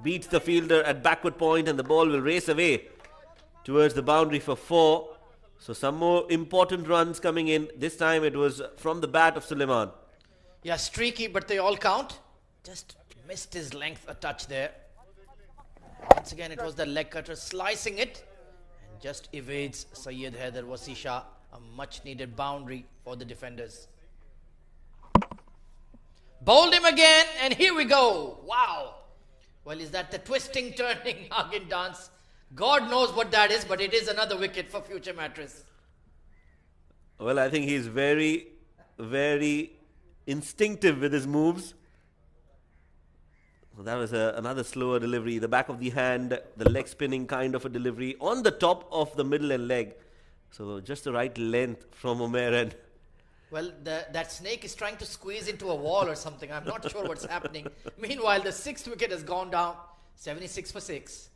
F: beats the fielder at backward point, and the ball will race away towards the boundary for 4. So some more important runs coming in. This time it was from the bat of Suleiman.
B: Yeah, streaky, but they all count. Just missed his length a touch there. Once again, it was the leg cutter slicing it and just evades Syed Haider Wasi Shah. A much needed boundary for the defenders. Bowled him again, and here we go. Wow. Well, is that the twisting, turning Nagin dance? God knows what that is, but it is another wicket for future Mattress.
F: Well, I think he's very, very instinctive with his moves. That was another slower delivery. The back of the hand, the leg spinning kind of a delivery on the top of the middle and leg. So just the right length from Umair. And
B: well, that snake is trying to squeeze into a wall or something. I'm not sure what's happening. Meanwhile, the 6th wicket has gone down. 76 for 6.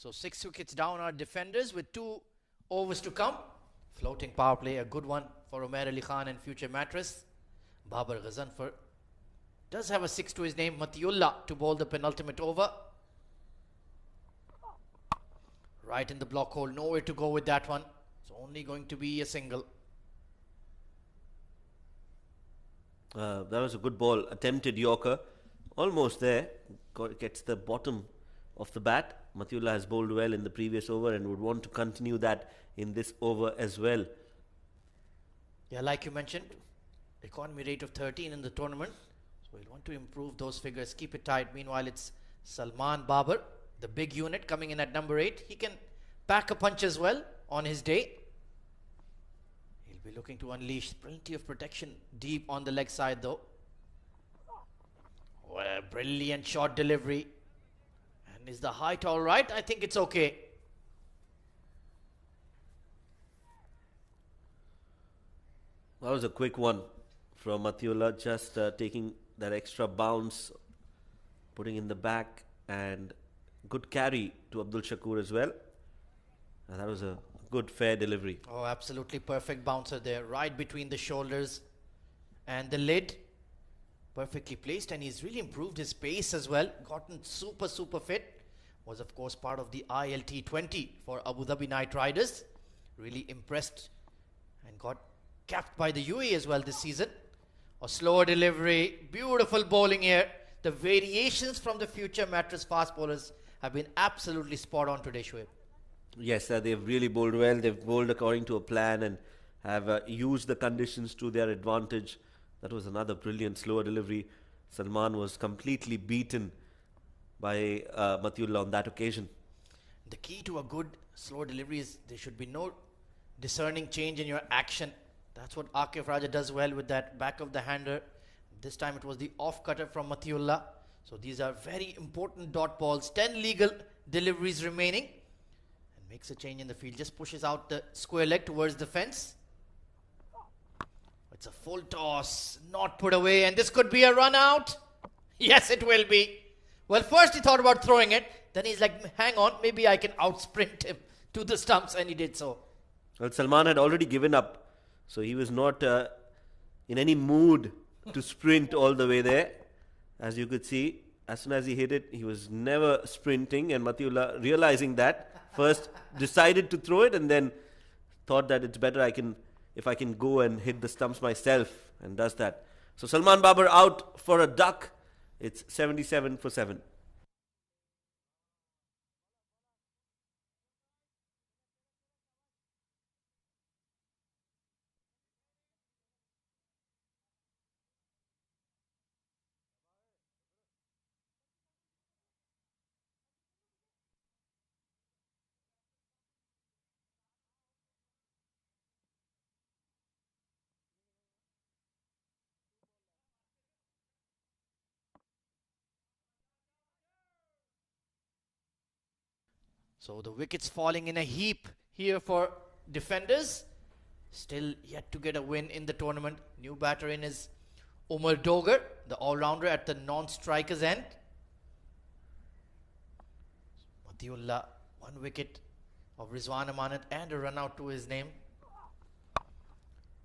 B: So 6 wickets down our defenders with 2 overs to come. Floating power play, a good one for Umair Ali Khan and future Mattress. Babar Ghazanfar does have a 6 to his name. Matiullah to bowl the penultimate over. Right in the block hole, nowhere to go with that one. It's only going to be a single.
F: That was a good ball. Attempted Yorker. Almost there. Gets the bottom of the bat. Matiullah has bowled well in the previous over and would want to continue that in this over as well.
B: Yeah, like you mentioned, economy rate of 13 in the tournament. So we'll want to improve those figures, keep it tight. Meanwhile, it's Salman Babar, the big unit, coming in at number 8. He can pack a punch as well on his day. He'll be looking to unleash plenty of protection deep on the leg side though. Well, brilliant shot delivery. And is the height all right? I think it's okay.
F: That was a quick one from Matiullah, just taking that extra bounce, putting in the back, and good carry to Abdul Shakur as well. And that was a good, fair delivery.
B: Oh, absolutely perfect bouncer there, right between the shoulders and the lid. Perfectly placed, and he's really improved his pace as well. Gotten super fit. Was of course part of the T10 for Abu Dhabi Knight Riders. Really impressed and got capped by the UAE as well this season. A slower delivery, beautiful bowling here. The variations from the future Mattress fast bowlers have been absolutely spot on today, Shoaib.
F: Yes, they've really bowled well. They've bowled according to a plan and have used the conditions to their advantage. That was another brilliant slower delivery. Salman was completely beaten by Matiullah on that occasion.
B: The key to a good slow delivery is there should be no discerning change in your action. That's what Akif Raja does well with that back of the hander. This time it was the off cutter from Matiullah. So these are very important dot balls. 10 legal deliveries remaining. And makes a change in the field. Just pushes out the square leg towards the fence. It's a full toss, not put away, and this could be a run out. Yes, it will be. Well, first he thought about throwing it. Then he's like, hang on, maybe I can outsprint him to the stumps, and he did so.
F: Well, Salman had already given up. So he was not in any mood to sprint all the way there. As you could see, as soon as he hit it, he was never sprinting. And Matiullah, realizing that, first decided to throw it and then thought that it's better if I can go and hit the stumps myself, and does that. So Salman Babar out for a duck. It's 77 for 7.
B: So the wickets falling in a heap here for defenders. Still yet to get a win in the tournament. New batter in is Umar Dogar, the all-rounder at the non-strikers end. Matiullah, 1 wicket of Rizwan Amanat and a run out to his name.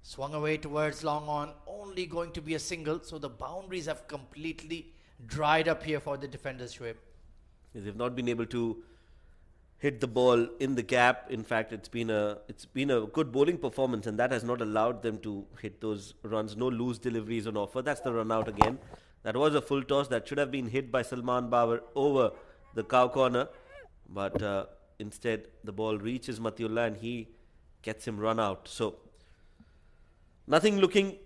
B: Swung away towards long on, only going to be a single. So the boundaries have completely dried up here for the defenders, Shoaib.
F: They've not been able to hit the ball in the gap. In fact, it's been a good bowling performance, and that has not allowed them to hit those runs. No loose deliveries on offer. That's the run out again. That was a full toss that should have been hit by Salman Babar over the cow corner, but instead the ball reaches Matiullah and he gets him run out. So nothing looking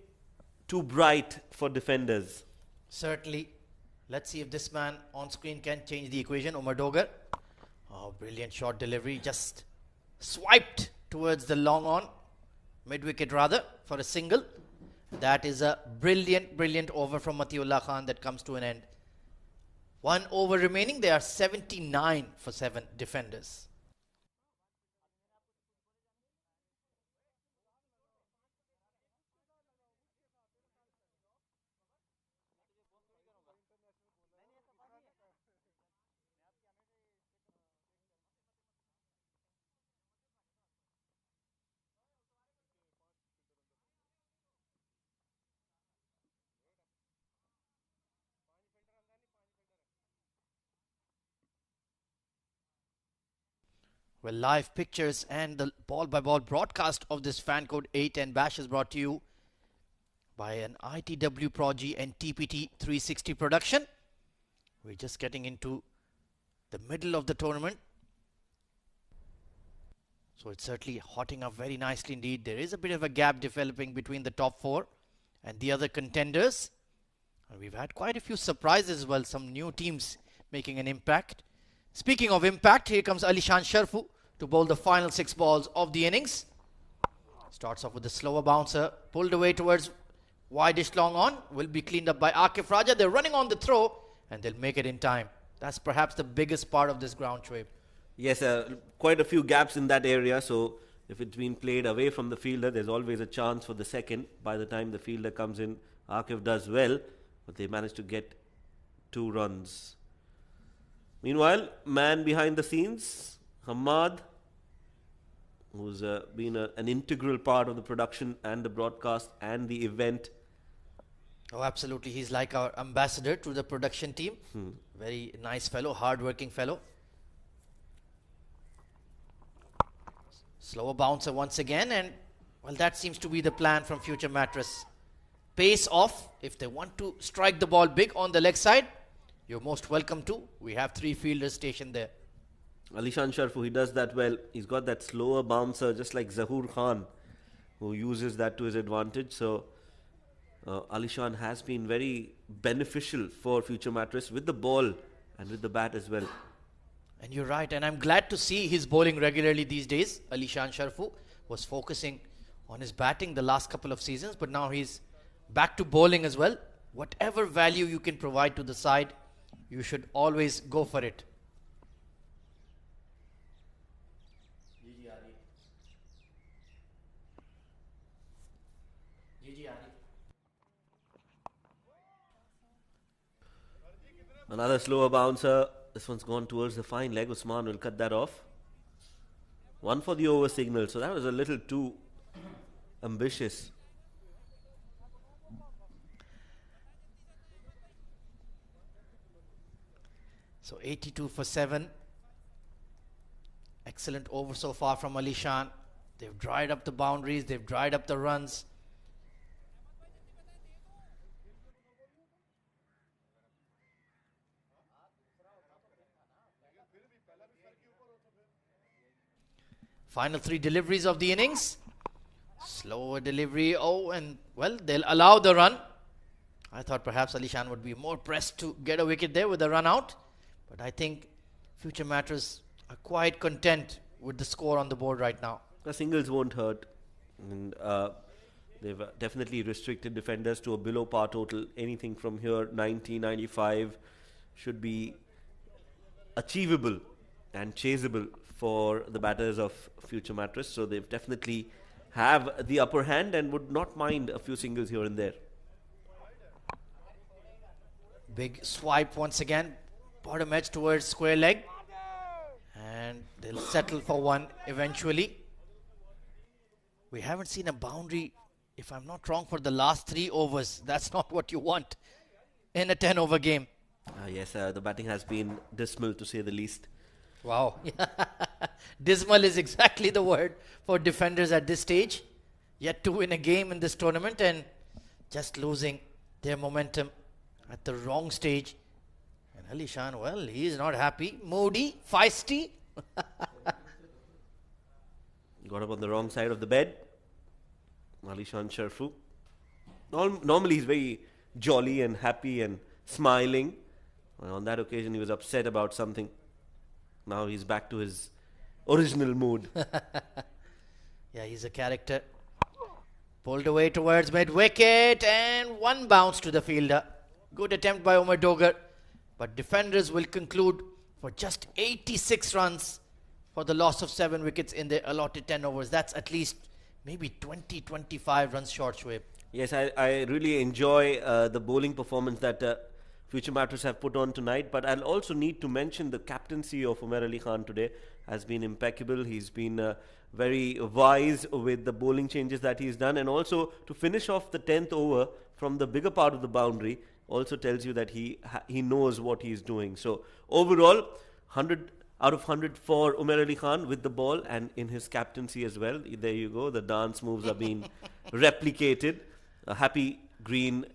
F: too bright for defenders.
B: Certainly. Let's see if this man on screen can change the equation. Umar Dogar. Oh, brilliant shot delivery. Just swiped towards the long on. Mid-wicket rather, for a single. That is a brilliant over from Matiullah Khan that comes to an end. 1 over remaining. They are 79 for 7 defenders. Well, live pictures and the ball-by-ball broadcast of this fan code 810 bash is brought to you by an ITW Prodigy and TPT 360 production. We're just getting into the middle of the tournament. So it's certainly hotting up very nicely indeed. There is a bit of a gap developing between the top four and the other contenders. And we've had quite a few surprises as well. Some new teams making an impact. Speaking of impact, here comes Alishan Sharfu to bowl the final 6 balls of the innings. Starts off with a slower bouncer, pulled away towards wide-ish long on. Will be cleaned up by Akif Raja. They're running on the throw and they'll make it in time. That's perhaps the biggest part of this ground, Shoaib.
F: Yes, quite a few gaps in that area. So if it's been played away from the fielder, there's always a chance for the second. By the time the fielder comes in, Akif does well, but they managed to get 2 runs. Meanwhile, man behind the scenes, Hamad, who's been an integral part of the production and the broadcast and the event.
B: Oh, absolutely. He's like our ambassador to the production team. Very nice fellow, hard-working fellow. Slower bouncer once again, and well, that seems to be the plan from Future Mattress. Pace off. If they want to strike the ball big on the leg side, you're most welcome to. We have 3 fielders stationed there.
F: Alishan Sharfu, he does that well. He's got that slower bouncer, just like Zahoor Khan, who uses that to his advantage. So Alishan has been very beneficial for Future Mattress with the ball and with the bat as well.
B: And you're right, and I'm glad to see he's bowling regularly these days. Alishan Sharfu was focusing on his batting the last couple of seasons, but now he's back to bowling as well. Whatever value you can provide to the side, you should always go for it.
F: Another slower bouncer. This one's gone towards the fine leg. Usman will cut that off. 1 for the over signal. So that was a little too ambitious.
B: So 82 for 7. Excellent over so far from Alishan. They've dried up the boundaries. They've dried up the runs. Final 3 deliveries of the innings. Slower delivery. Oh, and well, they'll allow the run. I thought perhaps Alishan would be more pressed to get a wicket there with a run out. But I think Future Mattress are quite content with the score on the board right now.
F: The singles won't hurt. And they've definitely restricted defenders to a below par total. Anything from here, 90, 95, should be achievable and chaseable for the batters of Future Mattress. So they've definitely have the upper hand and would not mind a few singles here and there.
B: Big swipe once again. Bottom edge towards square leg. And they'll settle for 1 eventually. We haven't seen a boundary, if I'm not wrong, for the last 3 overs. That's not what you want in a 10-over game.
F: Yes, the batting has been dismal to say the least.
B: Wow. Dismal is exactly the word for defenders at this stage. Yet to win a game in this tournament and just losing their momentum at the wrong stage. And Alishan, well, he is not happy. Moody, feisty.
F: Got up on the wrong side of the bed. Alishan Sharfu. Normally he's very jolly and happy and smiling. And on that occasion he was upset about something. Now he's back to his original mood.
B: Yeah, he's a character. Pulled away towards mid-wicket and 1 bounce to the fielder. Good attempt by Umar Dogar. But defenders will conclude for just 86 runs for the loss of 7 wickets in their allotted 10 overs. That's at least maybe 20-25 runs short, Shoaib.
F: Yes, I really enjoy the bowling performance that Future Mattress have put on tonight, but I'll also need to mention the captaincy of Umar Ali Khan today has been impeccable. He's been very wise with the bowling changes that he's done, and also to finish off the 10th over from the bigger part of the boundary also tells you that he knows what he's doing. So overall, 100 out of 100 for Umair Ali Khan with the ball and in his captaincy as well. There you go. The dance moves are being replicated. A happy green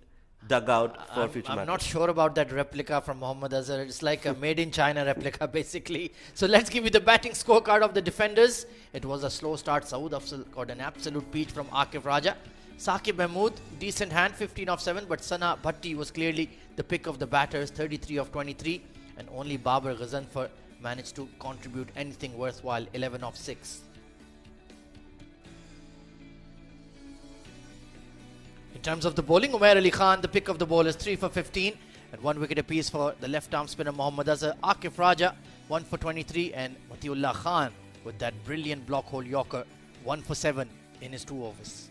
F: dugout for future
B: I'm
F: matches.
B: not sure about that replica from Mohammad Azhar. It's like a made in China replica, basically. So let's give you the batting scorecard of the defenders. It was a slow start. Saud Afzal got an absolute peach from Akif Raja. Saqib Mahmood, decent hand, 15 of 7, but Sana Bhatti was clearly the pick of the batters, 33 of 23, and only Babar Ghazanfar managed to contribute anything worthwhile, 11 of 6. In terms of the bowling, Umair Ali Khan, the pick of the bowlers, 3 for 15 and 1 wicket apiece for the left-arm spinner Mohammad Azhar. Akif Raja, 1 for 23, and Matiullah Khan with that brilliant block hole yorker, 1 for 7 in his 2 overs.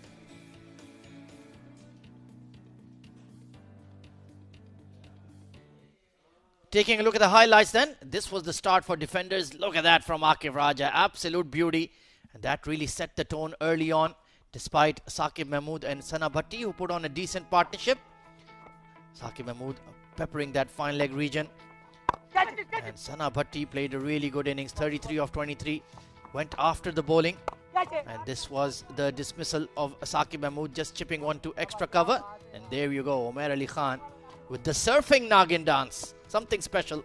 B: Taking a look at the highlights then, this was the start for defenders. Look at that from Akif Raja, absolute beauty. And that really set the tone early on, despite Saqib Mahmood and Sana Bhatti, who put on a decent partnership. Saqib Mahmood peppering that fine leg region. And Sana Bhatti played a really good innings, 33 of 23. Went after the bowling. And this was the dismissal of Saqib Mahmood, just chipping 1 to extra cover. And there you go, Umair Ali Khan with the surfing Nagin dance. Something special.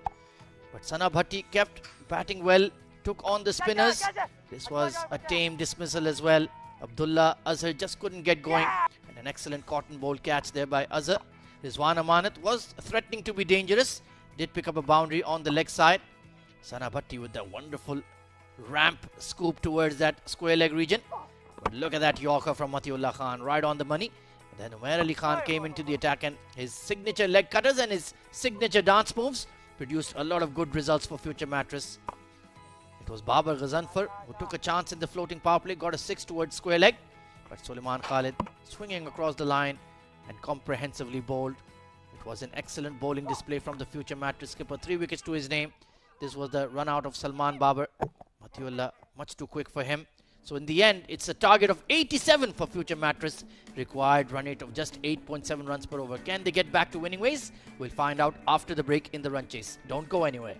B: But Sana Bhatti kept batting well, took on the spinners. This was a tame dismissal as well. Abdullah Azhar just couldn't get going. And an excellent cotton ball catch there by Azhar. Rizwan Amanat was threatening to be dangerous. Did pick up a boundary on the leg side. Sana Bhatti with the wonderful ramp scoop towards that square leg region. But look at that yorker from Matiullah Khan, right on the money. Then Umair Ali Khan came into the attack, and his signature leg cutters and his signature dance moves produced a lot of good results for future Mattress. It was Babar Ghazanfar who took a chance in the floating power play, got a 6 towards square leg. But Suleiman Khalid swinging across the line and comprehensively bowled. It was an excellent bowling display from the future Mattress skipper. 3 wickets to his name. This was the run out of Salman Babar. Matiullah much too quick for him. So in the end, it's a target of 87 for future Mattress. Required run rate of just 8.7 runs per over. Can they get back to winning ways? We'll find out after the break in the run chase. Don't go anywhere.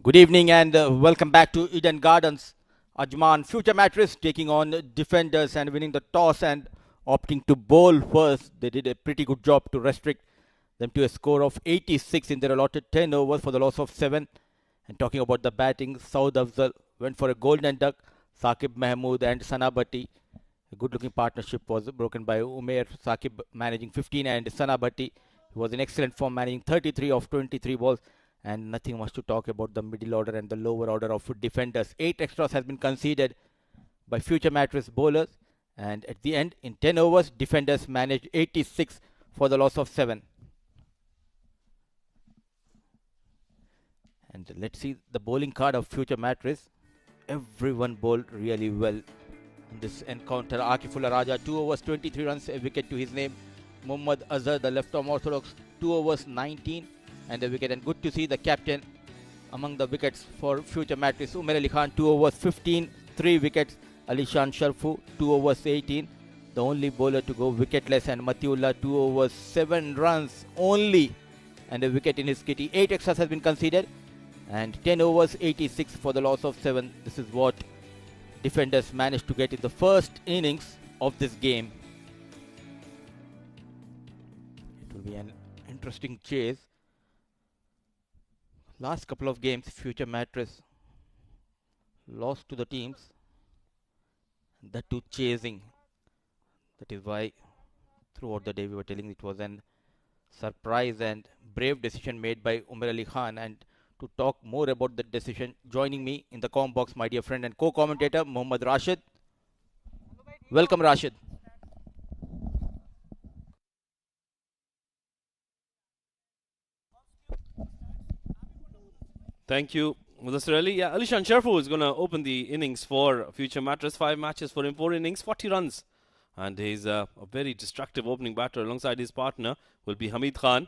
A: Good evening and welcome back to Eden Gardens. Ajman, future mattress, taking on defenders and winning the toss and opting to bowl first. They did a pretty good job to restrict them to a score of 86 in their allotted 10 overs for the loss of 7. And talking about the batting, Saud Afzal went for a golden duck. Saqib Mahmood and Sana Bhatti. A good looking partnership was broken by Umair. Saqib managing 15 and Sana Bhatti was in excellent form, managing 33 of 23 balls. And nothing much to talk about the middle order and the lower order of defenders. 8 extras has been conceded by future mattress bowlers. And at the end, in 10 overs, defenders managed 86 for the loss of 7. And let's see the bowling card of future mattress. Everyone bowled really well in this encounter. Akifullah Raja, 2 overs, 23 runs, a wicket to his name. Muhammad Azhar, the left arm orthodox, 2 overs, 19 and a wicket. And good to see the captain among the wickets for future mattress. Umar Ali Khan, 2 overs, 15, 3 wickets. Alishan Sharfu, 2 overs, 18. The only bowler to go wicketless. And Matiullah, 2 overs, 7 runs only and a wicket in his kitty. 8 extras has been conceded. And 10 overs, 86 for the loss of 7. This is what defenders managed to get in the first innings of this game. It will be an interesting chase. Last couple of games, future mattress lost to the teams. That too chasing. That is why throughout the day we were telling it was an surprise and brave decision made by Umar Ali Khan. And to talk more about that decision, joining me in the com box, my dear friend and co-commentator, Mohammad Rashid. Welcome, Rashid.
E: Thank you, Mudassir Ali. Yeah, Alishan Sharfu is going to open the innings for future mattress. 5 matches for him, 4 innings, 40 runs. And he's a very destructive opening batter. Alongside his partner will be Hamid Khan.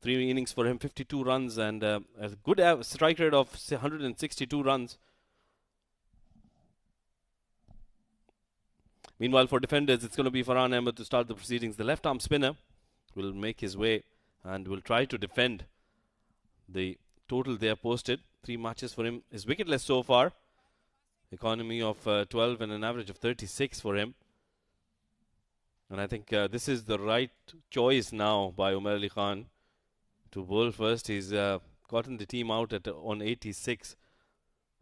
E: 3 innings for him, 52 runs and a good strike rate of 162 runs. Meanwhile, for defenders, it's going to be Farhan Ahmed to start the proceedings. The left-arm spinner will make his way and will try to defend the total they have posted. 3 matches for him. Is wicketless so far. Economy of 12 and an average of 36 for him. And I think this is the right choice now by Umar Ali Khan to bowl first. He's gotten the team out on 86.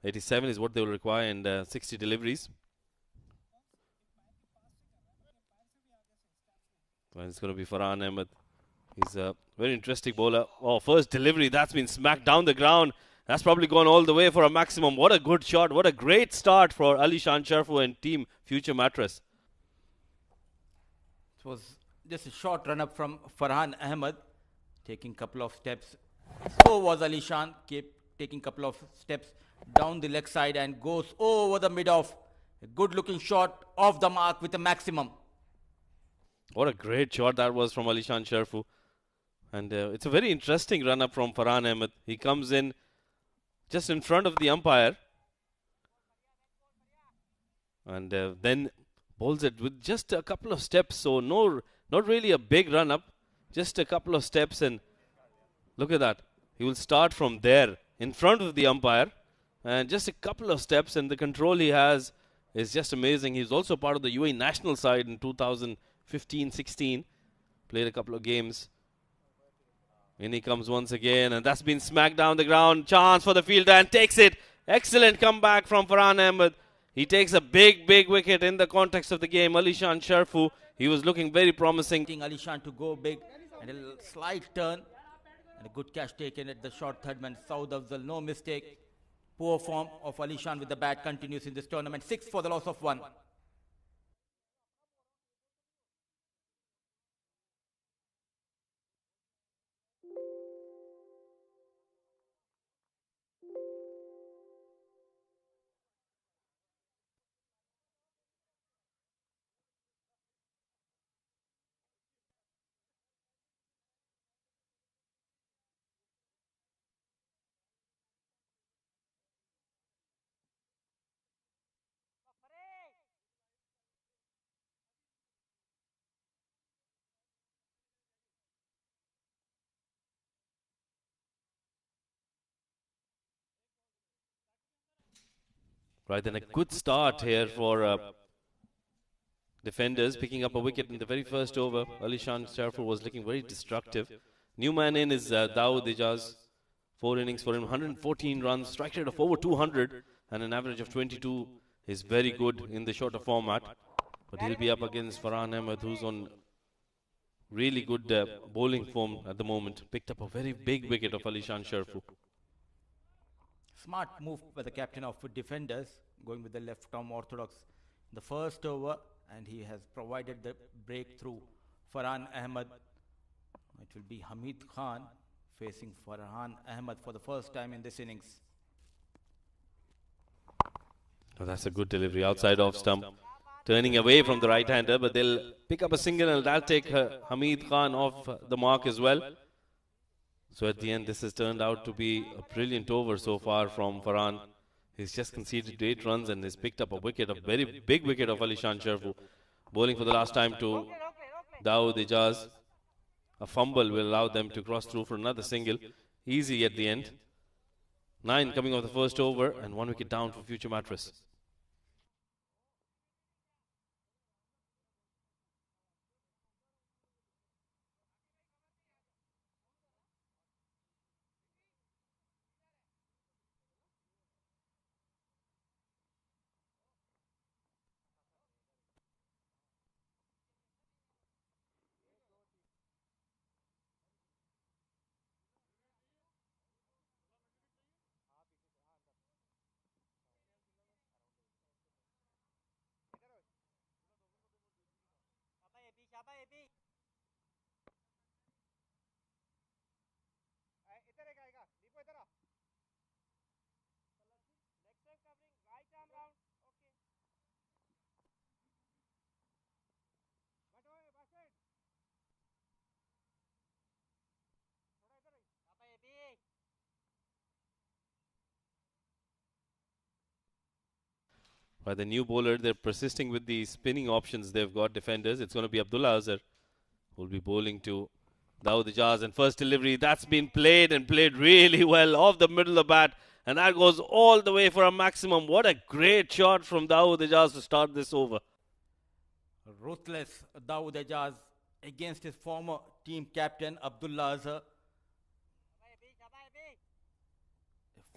E: 87 is what they will require and 60 deliveries. And it's going to be Farhan Ahmed. He's a very interesting bowler. Oh, first delivery, that's been smacked down the ground. That's probably gone all the way for a maximum. What a good shot. What a great start for Alishan Sharfu and team Future Mattress.
A: It was just a short run up from Farhan Ahmed, taking a couple of steps. So was Alishan, kept taking a couple of steps down the leg side and goes over the mid-off. A good looking shot off the mark with a maximum.
E: What a great shot that was from Alishan Sharfu. And it's a very interesting run up from Farhan Ahmed. He comes in just in front of the umpire. And then bowls it with just a couple of steps. So not really a big run up. Just a couple of steps and look at that. He will start from there in front of the umpire. And just a couple of steps and the control he has is just amazing. He's also part of the UAE national side in 2015-16. Played a couple of games. In he comes once again, and that's been smacked down the ground. Chance for the fielder and takes it. Excellent comeback from Farhan Ahmed. He takes a big wicket in the context of the game. Alishan Sharfu, he was looking very promising.
A: Alishan to go big and a slight turn and a good catch taken at the short third man. Saud Afzal, no mistake. Poor form of Alishan with the bat continues in this tournament. 6 for the loss of 1.
E: Right, then a good start here for defenders, picking up a wicket in the very first over. Alishan Sharfur was looking very destructive. New man in is Dawood Ijaz. 4 innings for him, 114 runs, strike rate of over 200, and an average of 22 is very good in the shorter format. But he'll be up against Farhan Ahmed, who's on really good bowling form at the moment. Picked up a very big wicket of Alishan Sharfur.
A: Smart move by the captain of defenders, going with the left-arm orthodox in the first over, and he has provided the breakthrough. Farhan Ahmed, it will be Hamid Khan facing Farhan Ahmed for the first time in this innings.
E: Oh, that's a good delivery outside off stump. Turning away from the right-hander, but they'll pick up a single and that'll take Hamid Khan off the mark as well. So at the end, this has turned out to be a brilliant over so far from Farhan. He's just conceded 8 runs and has picked up a wicket, a very big wicket of Alishan Sharfur. Bowling for the last time to Dawood Ijaz. A fumble will allow them to cross through for another single. Easy at the end. 9 coming off the first over and 1 wicket down for future Mattress. By the new bowler, they're persisting with the spinning options they've got defenders. It's going to be Abdullah Azhar who will be bowling to Dawood Ijaz. And first delivery, that's been played and played really well off the middle of the bat. And that goes all the way for a maximum. What a great shot from Dawood Ijaz to start this over.
A: Ruthless Dawood Ijaz against his former team captain Abdullah Azhar.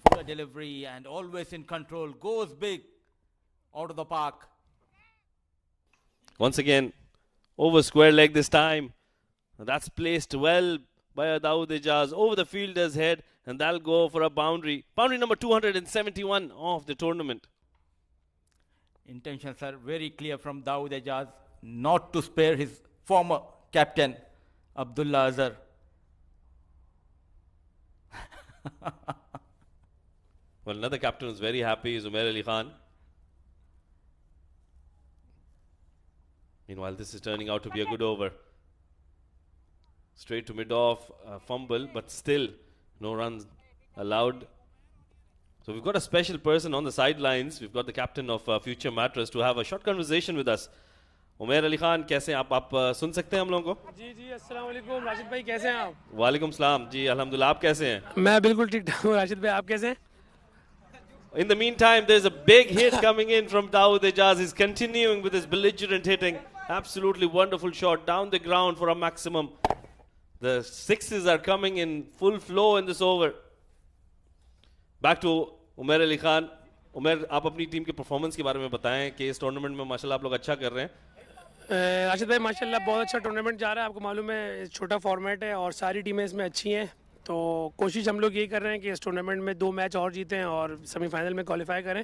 A: Fuller delivery and always in control. Goes big out of the park.
E: Once again, over square leg this time. That's placed well by Dawood Ijaz over the fielder's head, and that'll go for a boundary. Boundary number 271 of the tournament.
A: Intentions are very clear from Dawood Ijaz not to spare his former captain Abdullah Azhar.
E: Well, another captain who's very happy is Umair Ali Khan. Meanwhile, this is turning out to be a good over. Straight to mid-off, fumble, but still no runs allowed. So we've got a special person on the sidelines. We've got the captain of future Mattress to have a short conversation with us. Umair Ali Khan, कैसे हैं आप सुन सकते हैं हम लोगों को?
C: जी जी अस्सलाम वालेकुम राशिद भाई कैसे हैं आप?
E: वालेकुम सलाम जी अल्हम्दुलिल्लाह आप कैसे हैं?
C: मैं बिल्कुल ठीक ठाक हूँ राशिद भाई आप कैसे हैं?
E: In the meantime, there's a big hit coming in from Dawood Ijaz. He's continuing with his belligerent hitting. Absolutely wonderful shot down the ground for a maximum. The sixes are coming in full flow in this over. Back to Umair Ali Khan. Umair, आप अपनी team के performance के बारे में बताएं कि इस tournament में माशाल्लाह आप लोग अच्छा कर रहे हैं.
C: राशिद भाई माशाल्लाह बहुत अच्छा टूर्नामेंट जा रहा है. आपको मालूम है छोटा फॉर्मेट है और सारी टीमें इसमें अच्छी हैं. तो कोशिश हम लोग यही कर रहे हैं कि इस टूर्नामेंट में 2 मैच और जीतें और सेमीफाइनल में क्वालिफाई करें.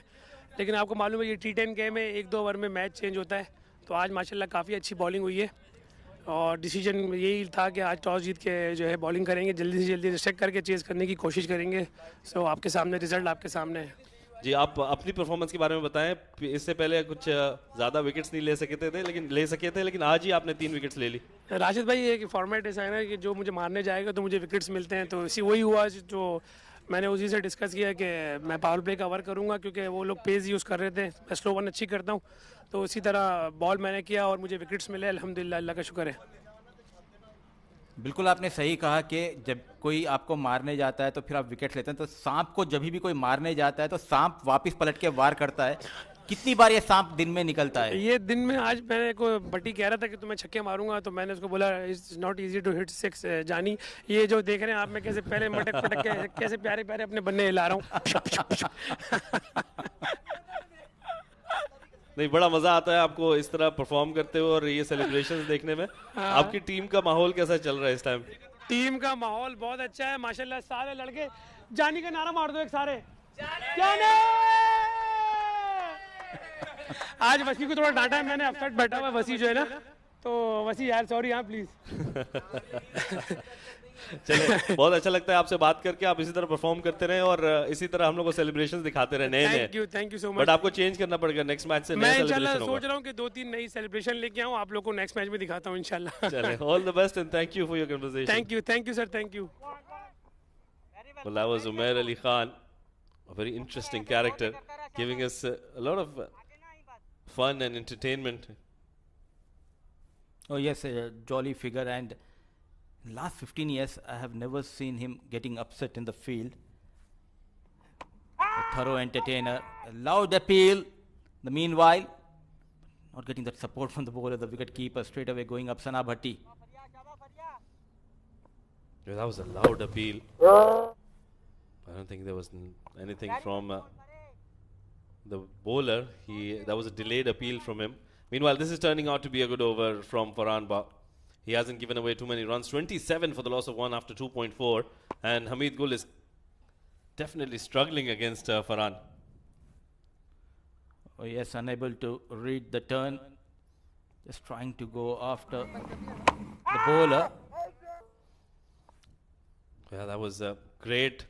C: लेकिन आपको मालूम है ये T10 गेम में 1-2 ओवर में मैच चेंज होता है. तो आज माशाल्लाह काफ़ी अच्छी बॉलिंग हुई है और डिसीजन यही था कि आज टॉस जीत के जो है बॉलिंग करेंगे, जल्दी से जल्दी रिस्ट्रिक्ट करके चेज़ करने की कोशिश करेंगे. सो आपके सामने रिजल्ट आपके सामने है.
E: जी आप अपनी परफॉर्मेंस के बारे में बताएं. इससे पहले कुछ ज़्यादा विकेट्स नहीं ले सके थे लेकिन आज ही आपने 3 विकेट्स ले ली.
C: राशिद भाई ये फॉर्मेट ऐसा है ना कि जो मुझे मारने जाएगा तो मुझे विकेट्स मिलते हैं. तो इसी वही हुआ जो मैंने उसी से डिस्कस किया कि मैं पावर प्ले कवर करूंगा क्योंकि वो लोग पेस यूज़ कर रहे थे. मैं स्लो वन अच्छी करता हूँ तो इसी तरह बॉल मैंने किया और मुझे विकेट्स मिले. अल्हम्दुलिल्लाह अल्लाह का शुक्र है.
A: बिल्कुल आपने सही कहा कि जब कोई आपको मारने जाता है तो फिर आप विकेट लेते हैं, तो सांप को जब भी कोई मारने जाता है तो सांप वापस पलट के वार करता है। कितनी बार ये सांप दिन में निकलता है?
C: ये दिन में आज मैंने को बट्टी कह रहा था कि तुम्हें छक्के मारूंगा, तो मैंने उसको बोला it's not easy to hit six जानी। ये जो देख रहे हैं आप, मैं कैसे पहले मटक पटक के कैसे प्यारे प्यारे अपने बन्ने हिला रहा हूँ।
E: नहीं, बड़ा मजा आता है आपको इस तरह परफॉर्म करते हुए और ये सेलिब्रेशंस देखने में। आपकी टीम का माहौल कैसा चल रहा है इस टाइम?
C: टीम का माहौल बहुत अच्छा है माशाल्लाह। सारे लड़के जानी का नारा मार दो एक सारे, जाने। आज वसी को थोड़ा डांटा है मैंने, अपसेट बैठा हुआ है वसी जो है ना, तो वसी यार सॉरी हाँ प्लीज।
E: चले, बहुत अच्छा लगता है आपसे बात करके। आप इसी तरह परफॉर्म करते रहे और इसी तरह हम लोग को सेलिब्रेशंस दिखाते रहे नए नए।
C: Thank you so much.
E: But आपको चेंज करना पड़ेगा नेक्स्ट मैच से,
C: मैं
E: नया
C: इंशाल्लाह
E: सेलिब्रेशन
C: सोच
E: होगा।
C: रहा हूँ कि 2-3 नई सेलिब्रेशन लेके आऊँ, आप लोग को नेक्स्ट मैच में दिखाता हूँ इंशाल्लाह।
E: चले, all the best and thank you for your conversation.
C: Thank you sir, thank you.
E: Well, that was Umair Ali Khan, a very interesting character, giving us a lot of fun and entertainment.
A: Oh yes, a jolly figure, and last 15 years I have never seen him getting upset in the field. A thorough entertainer, a loud appeal. The meanwhile, not getting that support from the bowler, the wicket keeper straight away going up Sana Bhatti.
E: Yeah, that was a loud appeal. I don't think there was anything from the bowler. That was a delayed appeal from him. Meanwhile, this is turning out to be a good over from Farhan Ba. He hasn't given away too many runs. 27 for the loss of 1 after 2.4. And Hamid Gul is definitely struggling against Farhan.
A: Oh yes, unable to read the turn. Just trying to go after the bowler.
E: Yeah, that was great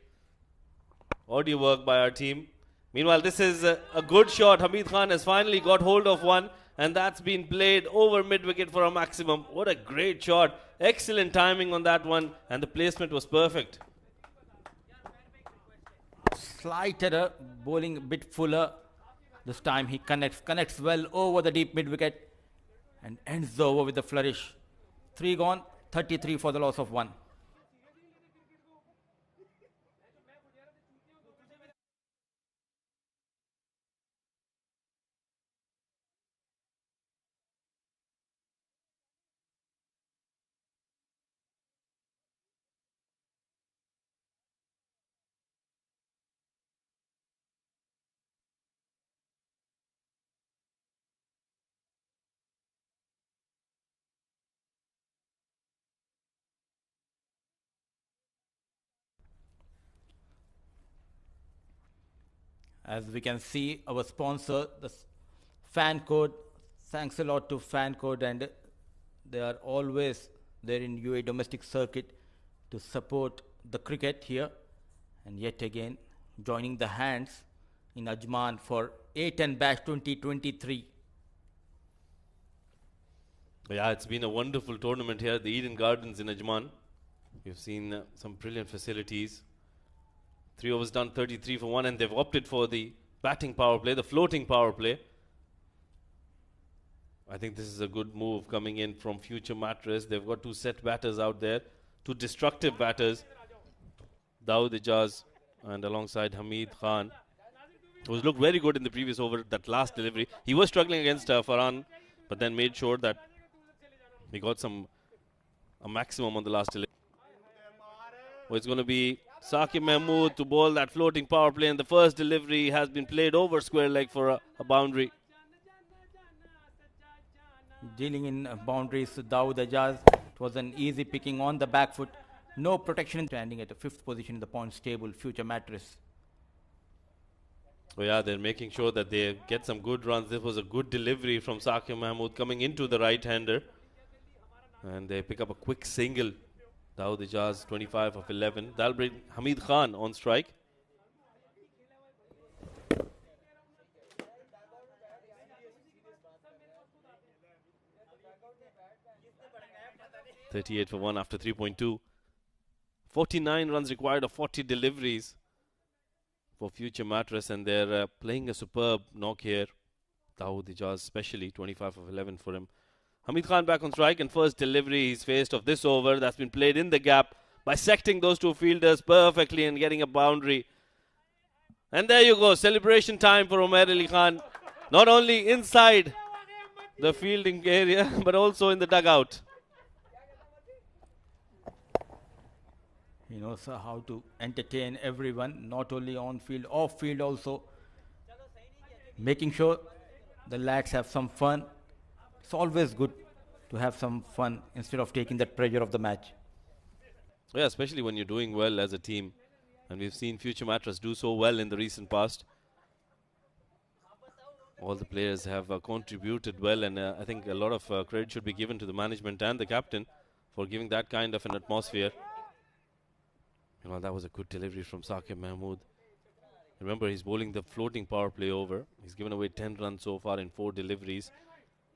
E: audio work by our team. Meanwhile, this is a good shot. Hamid Khan has finally got hold of one, and that's been played over mid-wicket for a maximum. What a great shot. Excellent timing on that one, and the placement was perfect.
A: Slight error, bowling a bit fuller. This time he connects well over the deep mid-wicket and ends the over with a flourish. 3 gone, 33 for the loss of 1. As we can see, our sponsor, the Fan Code, thanks a lot to Fan Code, and they are always there in UAE domestic circuit to support the cricket here. And yet again, joining the hands in Ajman for A10 Bash 2023.
E: Yeah, it's been a wonderful tournament here at the Eden Gardens in Ajman. We've seen some brilliant facilities. 3 overs done, 33 for 1, and they've opted for the batting power play, the floating power play. I think this is a good move coming in from future Mattress. They've got 2 set batters out there, 2 destructive batters. Dawood Ijaz and alongside Hamid Khan, who's looked very good in the previous over, that last delivery. He was struggling against Farhan, but then made sure that he got a maximum on the last delivery. Well, it's going to be Saqib Mahmood to bowl that floating power play, and the first delivery has been played over square leg for a boundary.
A: Dealing in boundaries, Dawood Ajaz, it was an easy picking on the back foot. No protection, standing at the 5th position in the points table, future Mattress.
E: Oh yeah, they're making sure that they get some good runs. This was a good delivery from Saqib Mahmood coming into the right-hander. And they pick up a quick single. Dawood Ijaz, 25 of 11. That'll bring Hamid Khan on strike. .38 for 1 after 3.2. 49 runs required of 40 deliveries for future Mattress, and they're playing a superb knock here. Dawood Ijaz especially, 25 of 11 for him. Hamid Khan back on strike, and first delivery he's faced of this over that's been played in the gap, bisecting those two fielders perfectly and getting a boundary. And there you go, celebration time for Umair Ali Khan. Not only inside the fielding area, but also in the dugout.
A: He knows how to entertain everyone, not only on field, off field also. Making sure the lads have some fun. It's always good to have some fun instead of taking that pressure of the match.
E: Yeah, especially when you're doing well as a team. And we've seen Future Mattress do so well in the recent past. All the players have contributed well, and I think a lot of credit should be given to the management and the captain for giving that kind of an atmosphere. That was a good delivery from Saqib Mahmood. Remember, he's bowling the floating power play over. He's given away 10 runs so far in 4 deliveries.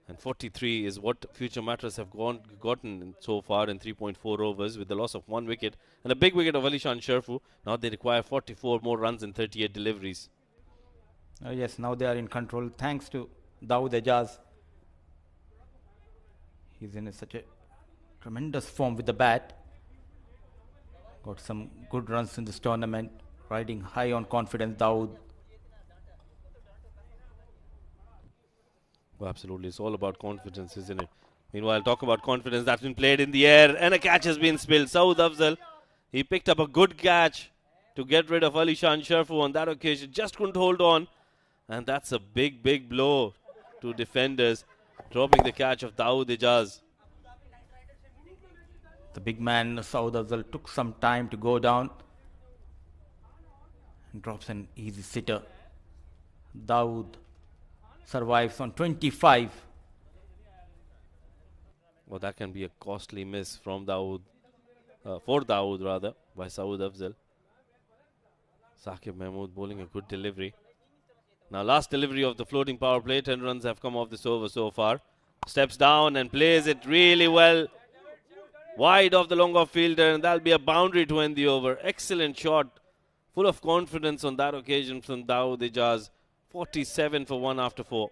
E: And 43 is what Future Mattress have gotten so far in 3.4 overs with the loss of 1 wicket. And a big wicket of Alishan Sharfu. Now they require 44 more runs in 38 deliveries.
A: Yes, now they are in control thanks to Dawood Ejaz. He's in such a tremendous form with the bat. Got some good runs in this tournament. Riding high on confidence, Dawood.
E: Well, absolutely. It's all about confidence, isn't it? Meanwhile, talk about confidence that's been played in the air and a catch has been spilled. Saud Afzal, he picked up a good catch to get rid of Alishan Sharfu on that occasion. Just couldn't hold on. And that's a big, big blow to defenders, dropping the catch of Dawood Ejaz.
A: The big man, Saud Afzal, took some time to go down and drops an easy sitter. Dawood survives on 25.
E: Well, that can be a costly miss from Dawood, for Dawood rather, by Saud Afzal. Saqib Mahmood bowling a good delivery. Now, last delivery of the floating power play. 10 runs have come off this over so far. Steps down and plays it really well. Wide of the long off fielder, and that'll be a boundary to end the over. Excellent shot. Full of confidence on that occasion from Dawood Ejaz. 47 for 1 after 4.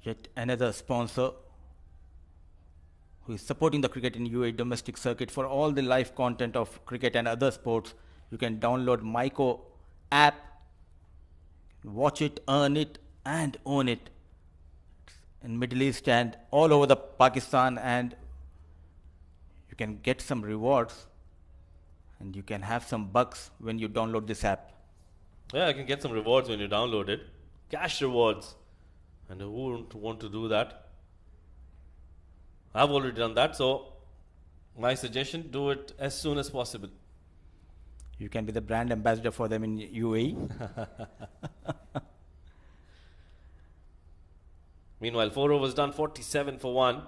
A: Yet another sponsor who is supporting the cricket in UAE domestic circuit. For all the live content of cricket and other sports, you can download Myco app, watch it, earn it, and own it. In Middle East and all over the Pakistan, and you can get some rewards and you can have some bucks when you download this app.
E: Yeah, I can get some rewards when you download it. Cash rewards. And who wouldn't want to do that? I've already done that, so my suggestion, do it as soon as possible.
A: You can be the brand ambassador for them in UAE.
E: Meanwhile, 4 overs done, 47 for 1.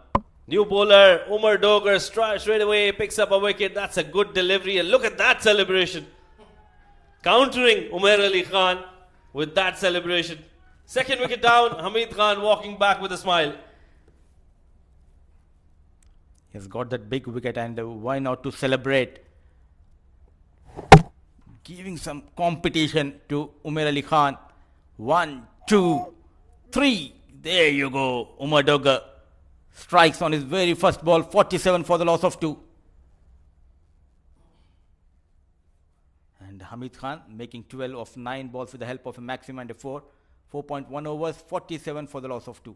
E: New bowler, Umar Dogar, straight away picks up a wicket. That's a good delivery, and look at that celebration. Countering Umair Ali Khan with that celebration. Second wicket down, Hamid Khan walking back with a smile.
A: He's got that big wicket, and why not to celebrate? Giving some competition to Umair Ali Khan. 1, 2, 3. There you go. Umar Dogar strikes on his very first ball. 47 for the loss of 2. And Hamid Khan making 12 of 9 balls with the help of a maximum and a 4. 4.1 overs, 47 for the loss of 2.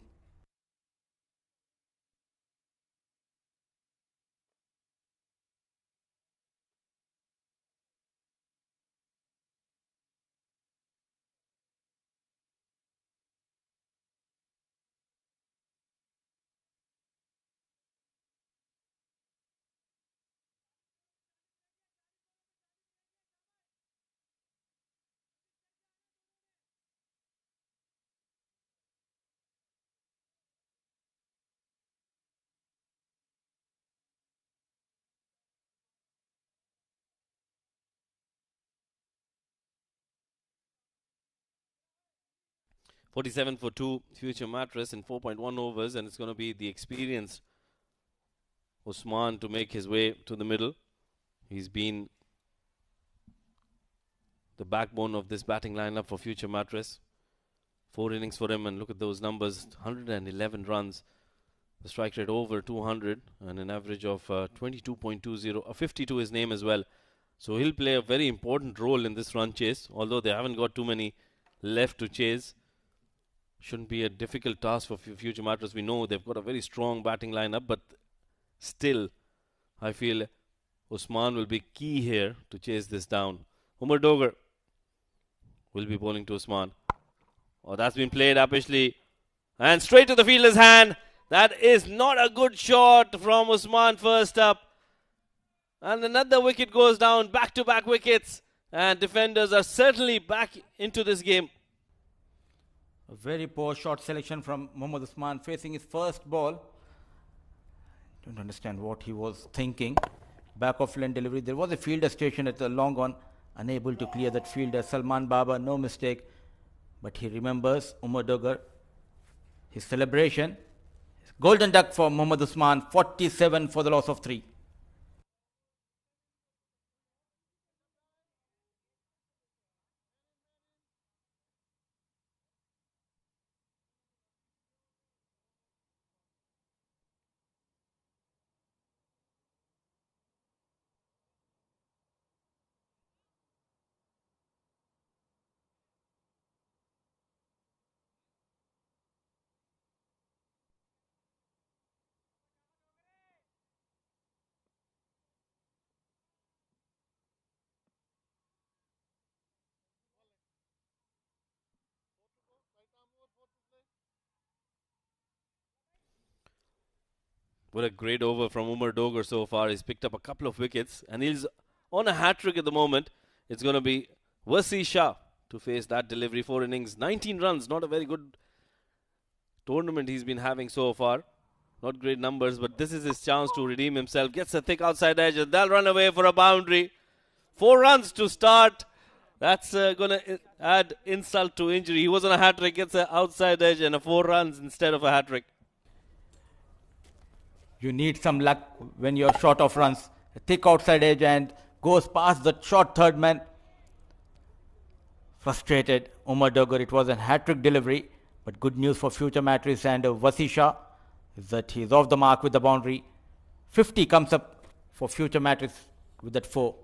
E: 47 for 2, Future Mattress in 4.1 overs, and it's going to be the experienced Usman to make his way to the middle. He's been the backbone of this batting lineup for Future Mattress. 4 innings for him, and look at those numbers: 111 runs, the strike rate over 200, and an average of 22.20, a 50 to his name as well. So he'll play a very important role in this run chase, although they haven't got too many left to chase. Shouldn't be a difficult task for Future Mattress. We know they've got a very strong batting lineup, but still, I feel Usman will be key here to chase this down. Umar Dogar will be bowling to Usman. Oh, that's been played uppishly. And straight to the fielder's hand. That is not a good shot from Usman first up. And another wicket goes down. Back-to-back wickets. And defenders are certainly back into this game.
A: A very poor shot selection from Mohammad Usman facing his first ball. Don't understand what he was thinking. Back of lane delivery. There was a fielder station at the long on, unable to clear that fielder. Salman Baba, no mistake. But he remembers Umar Dogar, his celebration. Golden duck for Mohammad Usman, 47 for the loss of 3.
E: What a great over from Umar Dogar so far. He's picked up a couple of wickets and he's on a hat-trick at the moment. It's going to be Wasi Shah to face that delivery. 4 innings, 19 runs. Not a very good tournament he's been having so far. Not great numbers, but this is his chance to redeem himself. Gets a thick outside edge and they'll run away for a boundary. 4 runs to start. That's going to add insult to injury. He was on a hat-trick, gets an outside edge and a 4 runs instead of a hat-trick.
A: You need some luck when you're short of runs. A thick outside edge and goes past the short third man. Frustrated Umar Dogar. It was a hat-trick delivery. But good news for Future Mattress and Wasi Shah is that he's off the mark with the boundary. 50 comes up for Future Mattress with that 4.